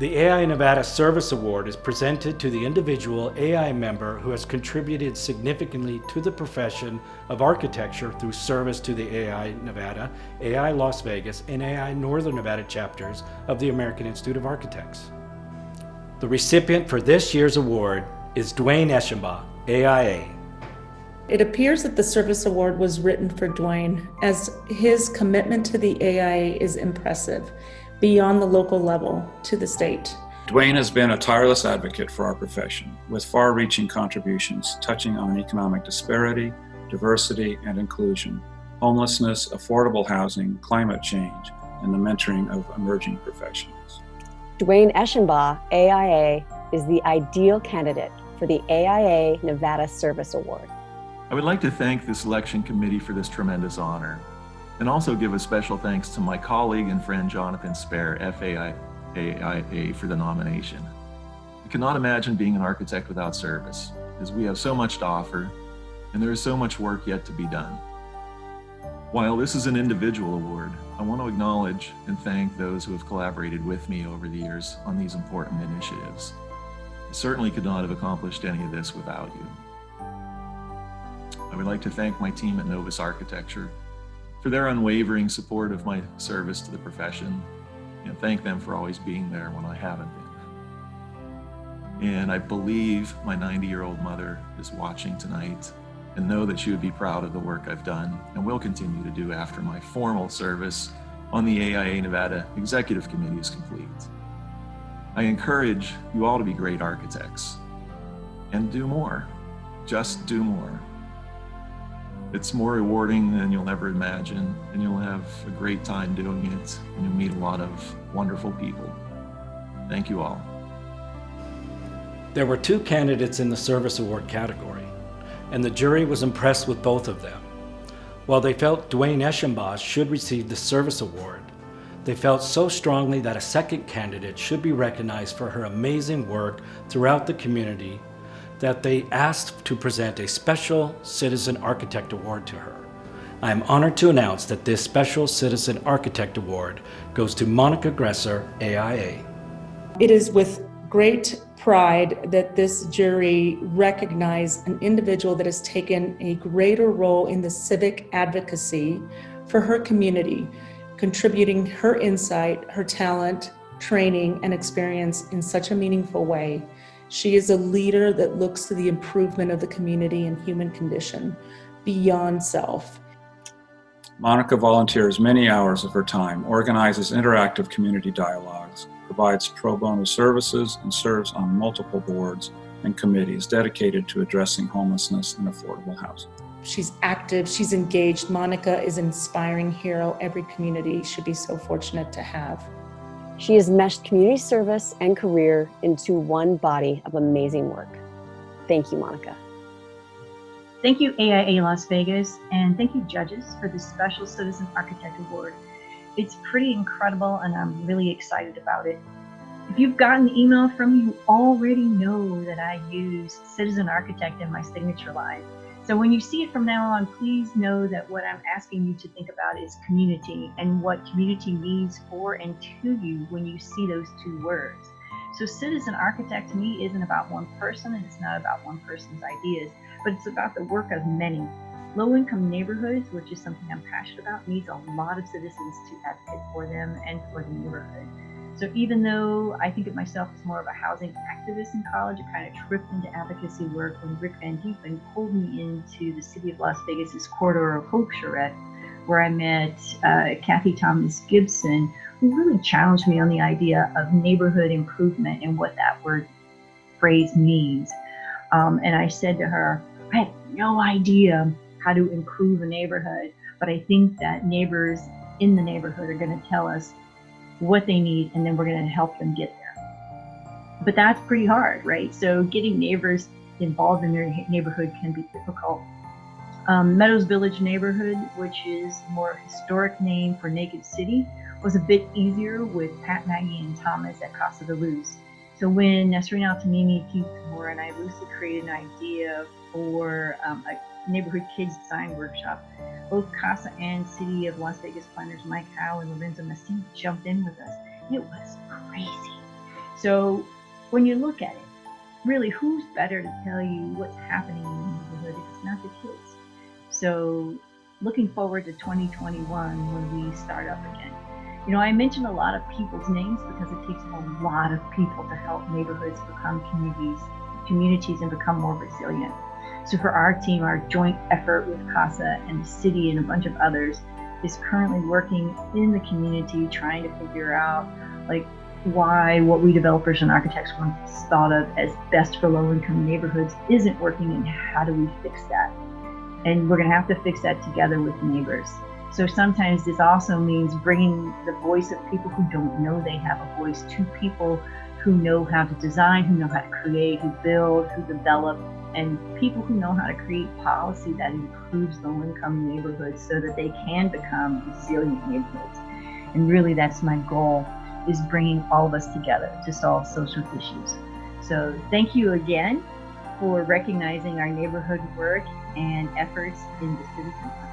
Speaker 4: The AIA Nevada Service Award is presented to the individual AIA member who has contributed significantly to the profession of architecture through service to the AIA Nevada, AIA Las Vegas, and AIA Northern Nevada chapters of the American Institute of Architects. The recipient for this year's award is Dwayne Eschenbach, AIA.
Speaker 25: It appears that the service award was written for Dwayne, as his commitment to the AIA is impressive, beyond the local level to the state.
Speaker 24: Dwayne has been a tireless advocate for our profession, with far-reaching contributions touching on economic disparity, diversity and inclusion, homelessness, affordable housing, climate change, and the mentoring of emerging professionals.
Speaker 23: Dwayne Eschenbach, AIA, is the ideal candidate for the AIA Nevada Service Award.
Speaker 5: I would like to thank the selection committee for this tremendous honor, and also give a special thanks to my colleague and friend Jonathan Spare, FAIA, for the nomination. I cannot imagine being an architect without service, as we have so much to offer, and there is so much work yet to be done. While this is an individual award, I want to acknowledge and thank those who have collaborated with me over the years on these important initiatives. I certainly could not have accomplished any of this without you. I would like to thank my team at Novus Architecture for their unwavering support of my service to the profession, and thank them for always being there when I haven't been. And I believe my 90-year-old mother is watching tonight, and know that she would be proud of the work I've done and will continue to do after my formal service on the AIA Nevada Executive Committee is complete. I encourage you all to be great architects and do more. Just do more. It's more rewarding than you'll ever imagine, and you'll have a great time doing it, and you'll meet a lot of wonderful people. Thank you all.
Speaker 4: There were 2 candidates in the Service Award category, and the jury was impressed with both of them. While they felt Dwayne Eschenbach should receive the Service Award, they felt so strongly that a second candidate should be recognized for her amazing work throughout the community that they asked to present a Special Citizen Architect Award to her. I am honored to announce that this Special Citizen Architect Award goes to Monica Gresser, AIA.
Speaker 25: It is with great pride that this jury recognized an individual that has taken a greater role in the civic advocacy for her community, contributing her insight, her talent, training, and experience in such a meaningful way. She is a leader that looks to the improvement of the community and human condition beyond self.
Speaker 24: Monica volunteers many hours of her time, organizes interactive community dialogues, provides pro bono services, and serves on multiple boards and committees dedicated to addressing homelessness and affordable housing.
Speaker 25: She's active, she's engaged. Monica is an inspiring hero every community should be so fortunate to have.
Speaker 23: She has meshed community service and career into one body of amazing work. Thank you, Monica.
Speaker 3: Thank you, AIA Las Vegas, and thank you, judges, for this Special Citizen Architect Award. It's pretty incredible, and I'm really excited about it. If you've gotten an email from me, you already know that I use Citizen Architect in my signature line. So when you see it from now on, please know that what I'm asking you to think about is community and what community means for and to you when you see those 2 words. So Citizen Architect to me isn't about one person, and it's not about one person's ideas, but it's about the work of many. Low-income neighborhoods, which is something I'm passionate about, needs a lot of citizens to advocate for them and for the neighborhood. So even though I think of myself as more of a housing activist in college, I kind of tripped into advocacy work when Rick Van Diepen pulled me into the city of Las Vegas's corridor of Hope Charette, where I met Kathy Thomas Gibson, who really challenged me on the idea of neighborhood improvement and what that phrase means. And I said to her, I have no idea how to improve a neighborhood, but I think that neighbors in the neighborhood are going to tell us what they need, and then we're going to help them get there. But that's pretty hard, right? So getting neighbors involved in their neighborhood can be difficult. Meadows Village neighborhood, which is a more historic name for Naked City, was a bit easier with Pat, Maggie, and Thomas at Casa de Luz. So when Nesreen Al-Tamimi, Keith Moore, and I loosely created an idea for a neighborhood kids design workshop, both Casa and City of Las Vegas planners Mike Howe and Lorenzo Messina jumped in with us. It was crazy. So when you look at it, really, who's better to tell you what's happening in the neighborhood if it's not the kids? So looking forward to 2021 when we start up again. You know, I mention a lot of people's names because it takes a lot of people to help neighborhoods become communities and become more resilient. So for our team, our joint effort with CASA and the city and a bunch of others is currently working in the community, trying to figure out like why what we developers and architects once thought of as best for low-income neighborhoods isn't working, and how do we fix that? And we're gonna have to fix that together with neighbors. So sometimes this also means bringing the voice of people who don't know they have a voice to people who know how to design, who know how to create, who build, who develop, and people who know how to create policy that improves low-income neighborhoods so that they can become resilient neighborhoods. And really that's my goal, is bringing all of us together to solve social issues. So thank you again for recognizing our neighborhood work and efforts in the citizen architecture.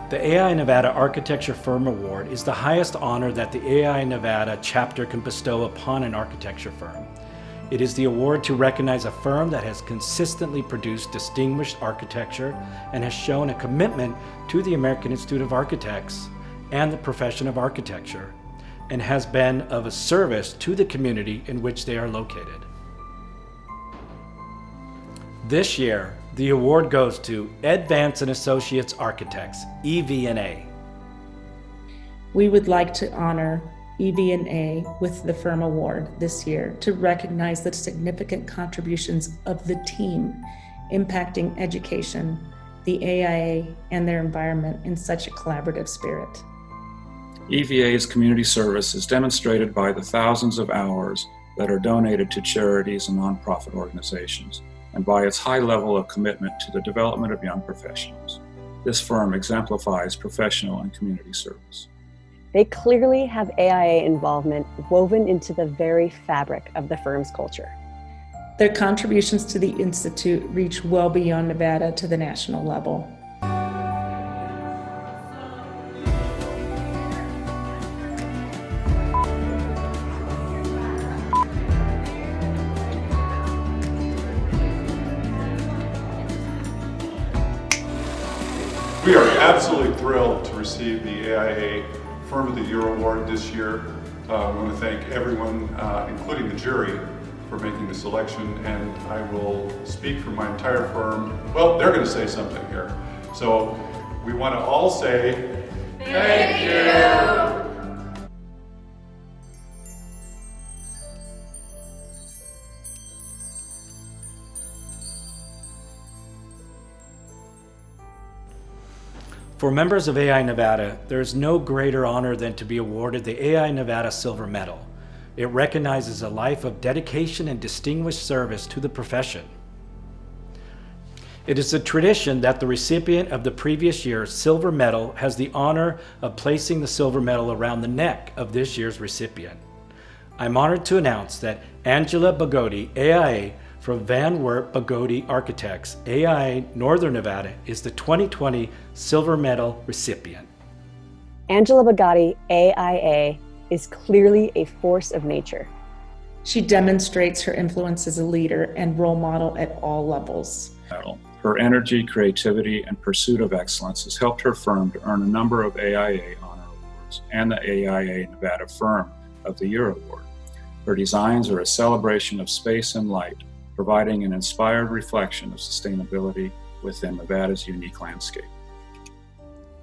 Speaker 4: The AIA Nevada Architecture Firm Award is the highest honor that the AIA Nevada chapter can bestow upon an architecture firm. It is the award to recognize a firm that has consistently produced distinguished architecture and has shown a commitment to the American Institute of Architects and the profession of architecture, and has been of a service to the community in which they are located. This year, the award goes to Ed Vance and Associates Architects, EV&A.
Speaker 25: We would like to honor EV&A with the Firm Award this year to recognize the significant contributions of the team impacting education, the AIA, and their environment in such a collaborative spirit.
Speaker 24: EVA's community service is demonstrated by the thousands of hours that are donated to charities and nonprofit organizations, and by its high level of commitment to the development of young professionals. This firm exemplifies professional and community service.
Speaker 23: They clearly have AIA involvement woven into the very fabric of the firm's culture.
Speaker 25: Their contributions to the Institute reach well beyond Nevada to the national level.
Speaker 20: We are absolutely thrilled to receive the AIA Firm of the Year Award this year. We want to thank everyone, including the jury, for making the selection, and I will speak for my entire firm. Well, they're going to say something here. So we want to all say, thank you.
Speaker 4: For members of AIA Nevada, there is no greater honor than to be awarded the AIA Nevada Silver Medal. It recognizes a life of dedication and distinguished service to the profession. It is a tradition that the recipient of the previous year's Silver Medal has the honor of placing the Silver Medal around the neck of this year's recipient. I'm honored to announce that Angela Bagodi, AIA, from Van Wert Bagodi Architects, AIA Northern Nevada, is the 2020 Silver Medal recipient.
Speaker 23: Angela Bagodi, AIA, is clearly a force of nature.
Speaker 25: She demonstrates her influence as a leader and role model at all levels.
Speaker 24: Her energy, creativity, and pursuit of excellence has helped her firm to earn a number of AIA honor awards and the AIA Nevada Firm of the Year Award. Her designs are a celebration of space and light, providing an inspired reflection of sustainability within Nevada's unique landscape.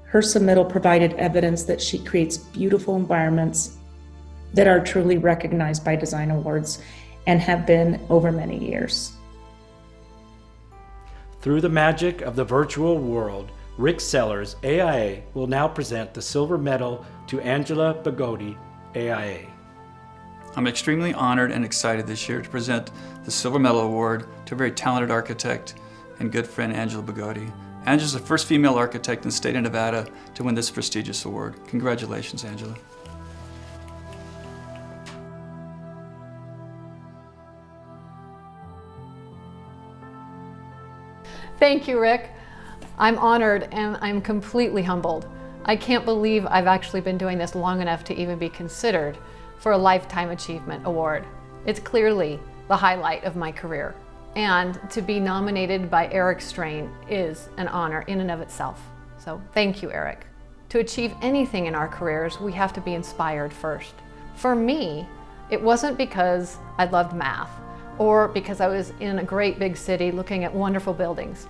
Speaker 25: Her submittal provided evidence that she creates beautiful environments that are truly recognized by design awards and have been over many years.
Speaker 4: Through the magic of the virtual world, Rick Sellers, AIA, will now present the Silver Medal to Angela Bagodi, AIA.
Speaker 7: I'm extremely honored and excited this year to present the Silver Medal Award to a very talented architect and good friend, Angela Bagodi. Angela's the first female architect in the state of Nevada to win this prestigious award. Congratulations, Angela.
Speaker 2: Thank you, Rick. I'm honored and I'm completely humbled. I can't believe I've actually been doing this long enough to even be considered for a Lifetime Achievement Award. It's clearly the highlight of my career. And to be nominated by Eric Strain is an honor in and of itself. So thank you, Eric. To achieve anything in our careers, we have to be inspired first. For me, it wasn't because I loved math or because I was in a great big city looking at wonderful buildings.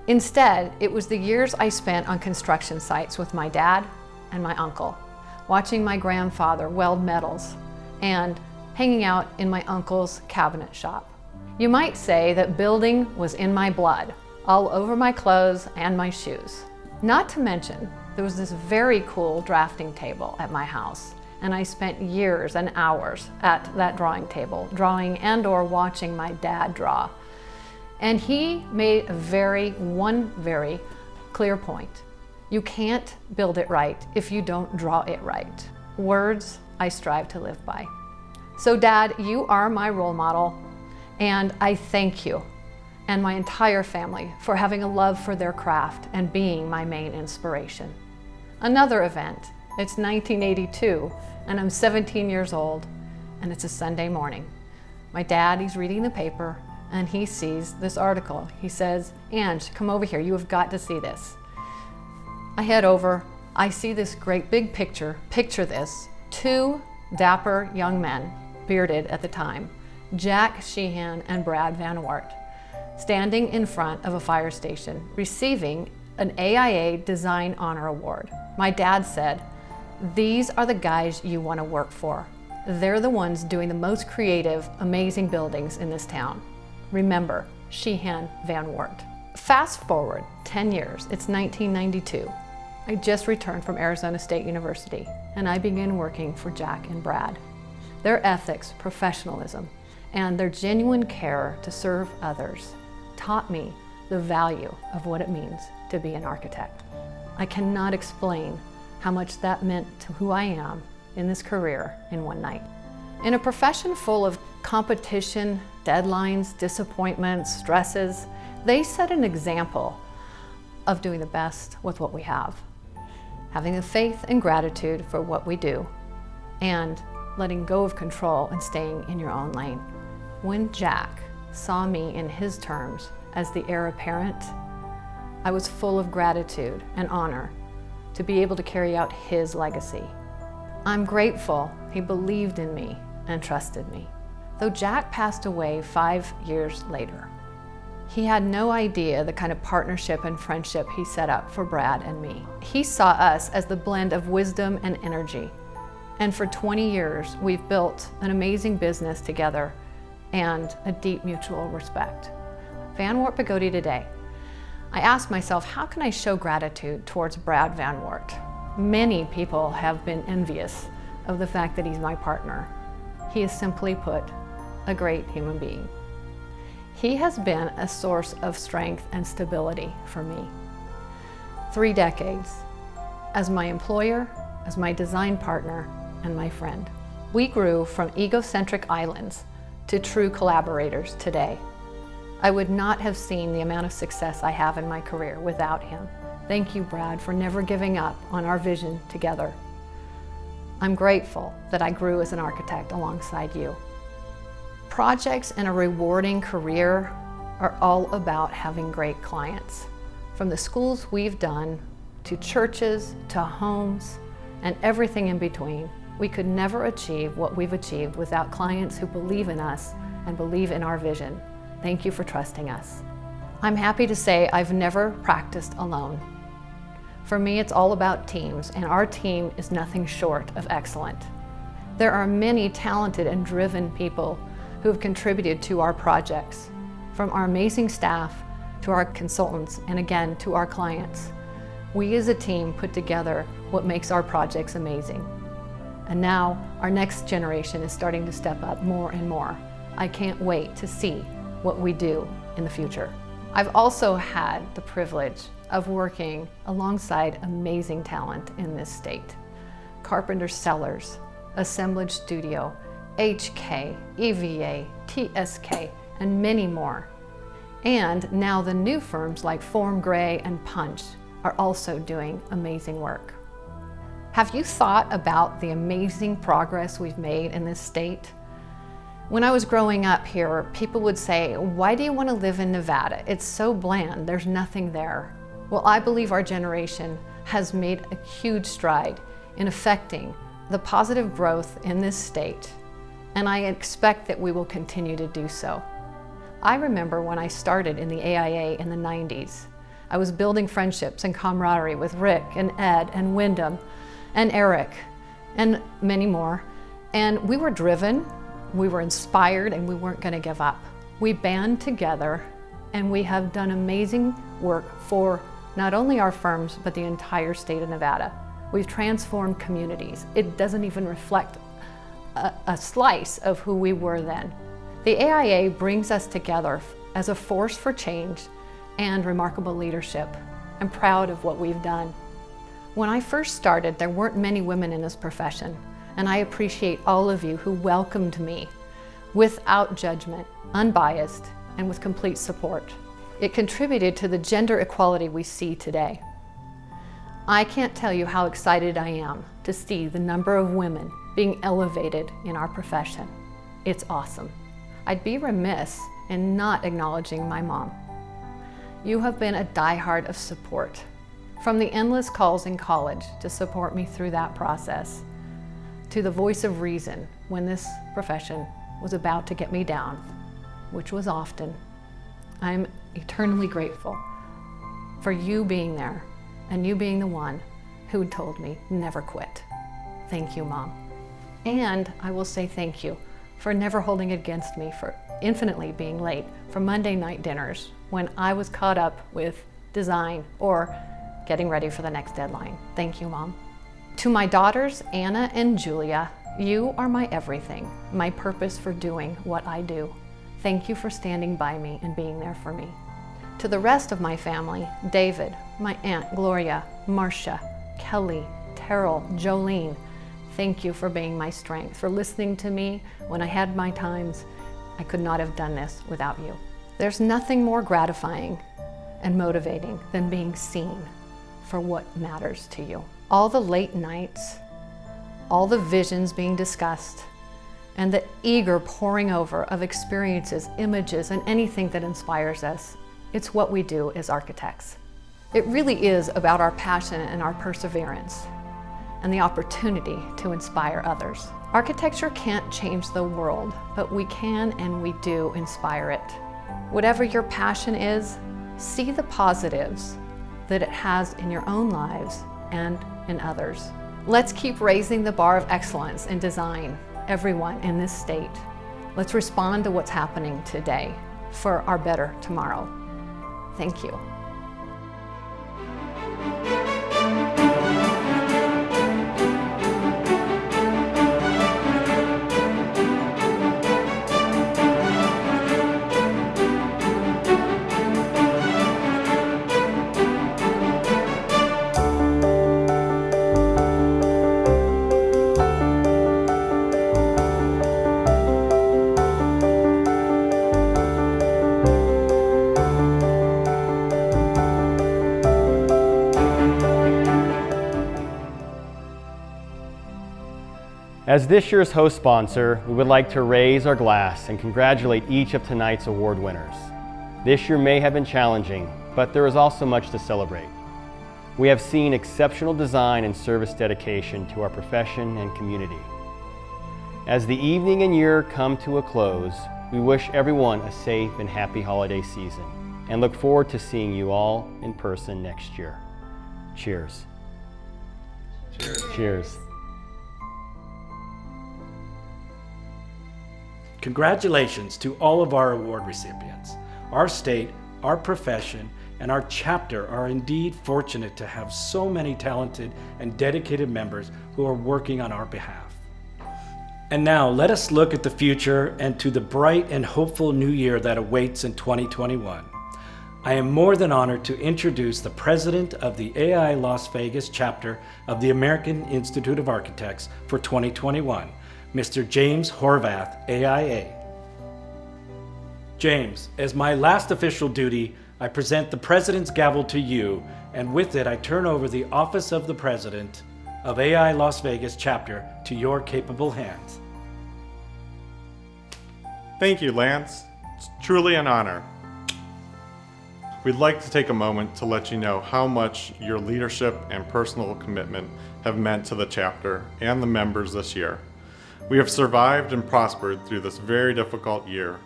Speaker 2: Instead, it was the years I spent on construction sites with my dad and my uncle, watching my grandfather weld metals and hanging out in my uncle's cabinet shop. You might say that building was in my blood, all over my clothes and my shoes. Not to mention, there was this very cool drafting table at my house, and I spent years and hours at that drawing table, drawing and/or watching my dad draw. And he made one very clear point. You can't build it right if you don't draw it right. Words I strive to live by. So Dad, you are my role model, and I thank you and my entire family for having a love for their craft and being my main inspiration. Another event, it's 1982, and I'm 17 years old, and it's a Sunday morning. My dad, he's reading the paper, and he sees this article. He says, "Ange, come over here, you have got to see this." I head over, I see this great big picture this, 2 dapper young men, bearded at the time, Jack Sheehan and Brad Van Wart, standing in front of a fire station, receiving an AIA Design Honor Award. My dad said, "These are the guys you want to work for. They're the ones doing the most creative, amazing buildings in this town. Remember, Sheehan Van Wart." Fast forward 10 years, it's 1992. I just returned from Arizona State University, and I began working for Jack and Brad. Their ethics, professionalism, and their genuine care to serve others taught me the value of what it means to be an architect. I cannot explain how much that meant to who I am in this career in one night. In a profession full of competition, deadlines, disappointments, stresses, they set an example of doing the best with what we have, having the faith and gratitude for what we do, and letting go of control and staying in your own lane. When Jack saw me in his terms as the heir apparent, I was full of gratitude and honor to be able to carry out his legacy. I'm grateful he believed in me and trusted me. Though Jack passed away 5 years later, he had no idea the kind of partnership and friendship he set up for Brad and me. He saw us as the blend of wisdom and energy. And for 20 years, we've built an amazing business together and a deep mutual respect. Van Wart Pagoda today. I asked myself, how can I show gratitude towards Brad Van Wart? Many people have been envious of the fact that he's my partner. He is, simply put, a great human being. He has been a source of strength and stability for me. 3 decades as my employer, as my design partner, and my friend. We grew from egocentric islands to true collaborators today. I would not have seen the amount of success I have in my career without him. Thank you, Brad, for never giving up on our vision together. I'm grateful that I grew as an architect alongside you. Projects and a rewarding career are all about having great clients. From the schools we've done, to churches, to homes, and everything in between, we could never achieve what we've achieved without clients who believe in us and believe in our vision. Thank you for trusting us. I'm happy to say I've never practiced alone. For me, it's all about teams, and our team is nothing short of excellent. There are many talented and driven people who have contributed to our projects, from our amazing staff to our consultants, and again, to our clients. We as a team put together what makes our projects amazing. And now our next generation is starting to step up more and more. I can't wait to see what we do in the future. I've also had the privilege of working alongside amazing talent in this state. Carpenter Sellers, Assemblage Studio, HK, EVA, TSK, and many more. And now the new firms like Form Gray and Punch are also doing amazing work. Have you thought about the amazing progress we've made in this state? When I was growing up here, people would say, "Why do you want to live in Nevada? It's so bland, there's nothing there." Well, I believe our generation has made a huge stride in affecting the positive growth in this state, and I expect that we will continue to do so. I remember when I started in the AIA in the 90s. I was building friendships and camaraderie with Rick and Ed and Wyndham and Eric and many more. And we were driven, we were inspired, and we weren't going to give up. We band together and we have done amazing work for not only our firms, but the entire state of Nevada. We've transformed communities. It doesn't even reflect a slice of who we were then. The AIA brings us together as a force for change and remarkable leadership. I'm proud of what we've done. When I first started, there weren't many women in this profession, and I appreciate all of you who welcomed me without judgment, unbiased, and with complete support. It contributed to the gender equality we see today. I can't tell you how excited I am to see the number of women being elevated in our profession. It's awesome. I'd be remiss in not acknowledging my mom. You have been a diehard of support, from the endless calls in college to support me through that process, to the voice of reason when this profession was about to get me down, which was often. I'm eternally grateful for you being there and you being the one who told me never quit. Thank you, Mom. And I will say thank you for never holding it against me for infinitely being late for Monday night dinners when I was caught up with design or getting ready for the next deadline. Thank you, Mom. To my daughters, Anna and Julia, you are my everything, my purpose for doing what I do. Thank you for standing by me and being there for me. To the rest of my family, David, my Aunt Gloria, Marcia, Kelly, Terrell, Jolene, thank you for being my strength, for listening to me when I had my times. I could not have done this without you. There's nothing more gratifying and motivating than being seen for what matters to you. All the late nights, all the visions being discussed, and the eager pouring over of experiences, images, and anything that inspires us. It's what we do as architects. It really is about our passion and our perseverance and the opportunity to inspire others. Architecture can't change the world, but we can and we do inspire it. Whatever your passion is, see the positives that it has in your own lives and in others. Let's keep raising the bar of excellence in design, everyone in this state. Let's respond to what's happening today for our better tomorrow. Thank you.
Speaker 6: As this year's host sponsor, we would like to raise our glass and congratulate each of tonight's award winners. This year may have been challenging, but there is also much to celebrate. We have seen exceptional design and service dedication to our profession and community. As the evening and year come to a close, we wish everyone a safe and happy holiday season and look forward to seeing you all in person next year. Cheers. Cheers. Cheers.
Speaker 4: Congratulations to all of our award recipients. Our state, our profession, and our chapter are indeed fortunate to have so many talented and dedicated members who are working on our behalf. And now let us look at the future and to the bright and hopeful new year that awaits in 2021. I am more than honored to introduce the president of the AIA Las Vegas chapter of the American Institute of Architects for 2021, Mr. James Horvath, AIA. James, as my last official duty, I present the President's gavel to you, and with it I turn over the office of the President of AIA Las Vegas chapter to your capable hands.
Speaker 8: Thank you, Lance. It's truly an honor. We'd like to take a moment to let you know how much your leadership and personal commitment have meant to the chapter and the members this year. We have survived and prospered through this very difficult year,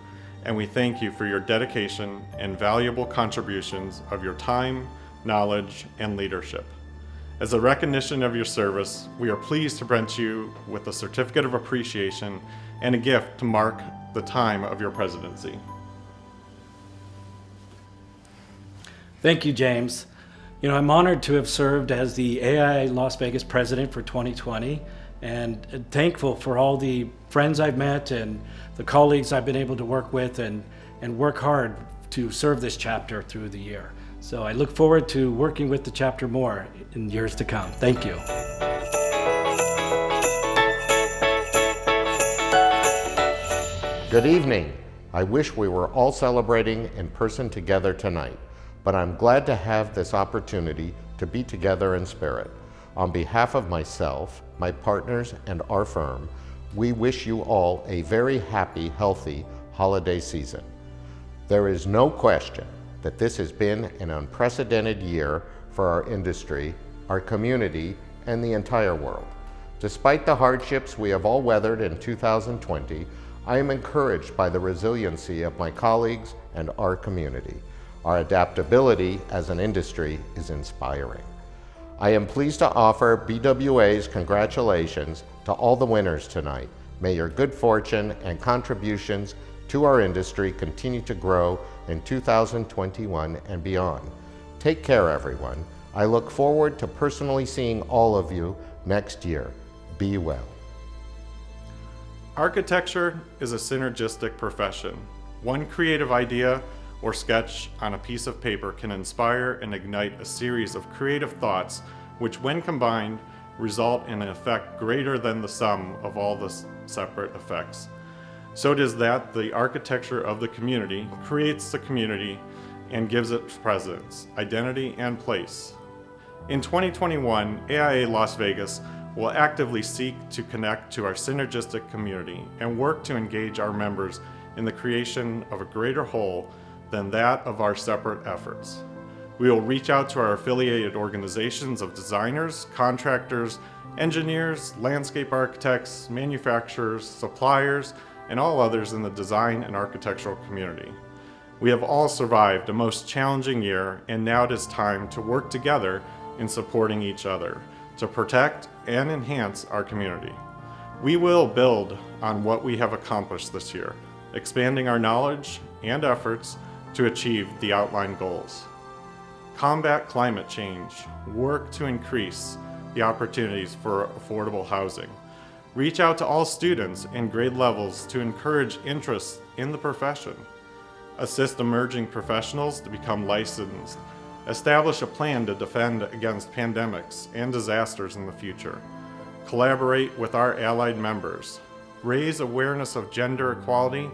Speaker 8: and we thank you for your dedication and valuable contributions of your time, knowledge, and leadership. As a recognition of your service, we are pleased to present you with a certificate of appreciation and a gift to mark the time of your presidency.
Speaker 4: Thank you, James. I'm honored to have served as the AIA Las Vegas president for 2020 and thankful for all the friends I've met and the colleagues I've been able to work with and work hard to serve this chapter through the year. So I look forward to working with the chapter more in years to come. Thank you.
Speaker 9: Good evening. I wish we were all celebrating in person together tonight, but I'm glad to have this opportunity to be together in spirit. On behalf of myself, my partners, and our firm, we wish you all a very happy, healthy holiday season. There is no question that this has been an unprecedented year for our industry, our community, and the entire world. Despite the hardships we have all weathered in 2020, I am encouraged by the resiliency of my colleagues and our community. Our adaptability as an industry is inspiring. I am pleased to offer BWA's congratulations to all the winners tonight. May your good fortune and contributions to our industry continue to grow in 2021 and beyond. Take care, everyone. I look forward to personally seeing all of you next year. Be well.
Speaker 8: Architecture is a synergistic profession. One creative idea or sketch on a piece of paper can inspire and ignite a series of creative thoughts which, when combined, result in an effect greater than the sum of all the separate effects. So it is that the architecture of the community creates the community and gives it presence, identity, and place. In 2021, AIA Las Vegas will actively seek to connect to our synergistic community and work to engage our members in the creation of a greater whole than that of our separate efforts. We will reach out to our affiliated organizations of designers, contractors, engineers, landscape architects, manufacturers, suppliers, and all others in the design and architectural community. We have all survived a most challenging year, and now it is time to work together in supporting each other to protect and enhance our community. We will build on what we have accomplished this year, expanding our knowledge and efforts to achieve the outlined goals. Combat climate change, work to increase the opportunities for affordable housing, reach out to all students in grade levels to encourage interest in the profession, assist emerging professionals to become licensed, establish a plan to defend against pandemics and disasters in the future, collaborate with our allied members, raise awareness of gender equality,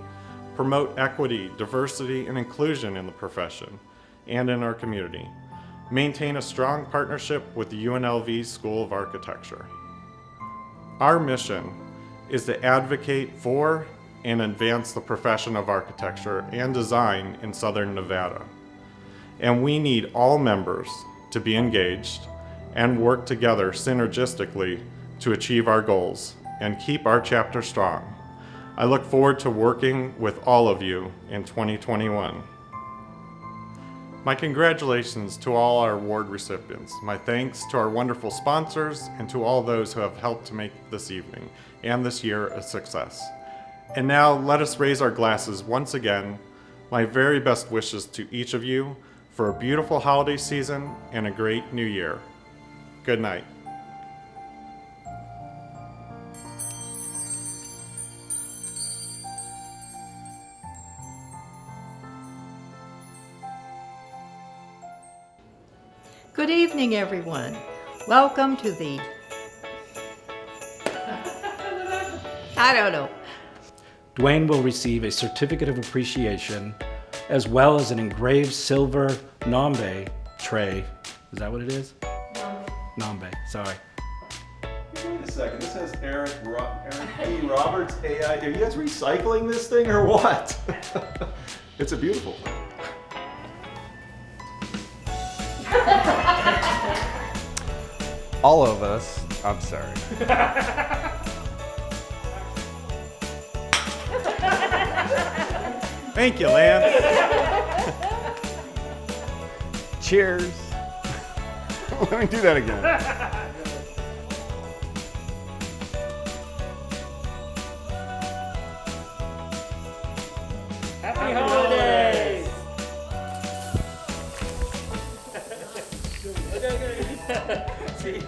Speaker 8: promote equity, diversity, and inclusion in the profession and in our community, maintain a strong partnership with the UNLV School of Architecture. Our mission is to advocate for and advance the profession of architecture and design in Southern Nevada. And we need all members to be engaged and work together synergistically to achieve our goals and keep our chapter strong. I look forward to working with all of you in 2021. My congratulations to all our award recipients. My thanks to our wonderful sponsors and to all those who have helped to make this evening and this year a success. And now let us raise our glasses once again. My very best wishes to each of you for a beautiful holiday season and a great new year. Good night.
Speaker 1: Good evening, everyone. Welcome to the... I don't know.
Speaker 4: Dwayne will receive a certificate of appreciation as well as an engraved silver nambe tray. Is that what it is? Nambe, sorry.
Speaker 5: Wait a second, this has Eric E. Roberts, AI. Are you guys recycling this thing or what? It's a beautiful thing.
Speaker 10: All of us, I'm sorry.
Speaker 8: Thank you, Lance.
Speaker 10: Cheers. Let me do that again.
Speaker 18: Happy holidays!
Speaker 11: Okay. See?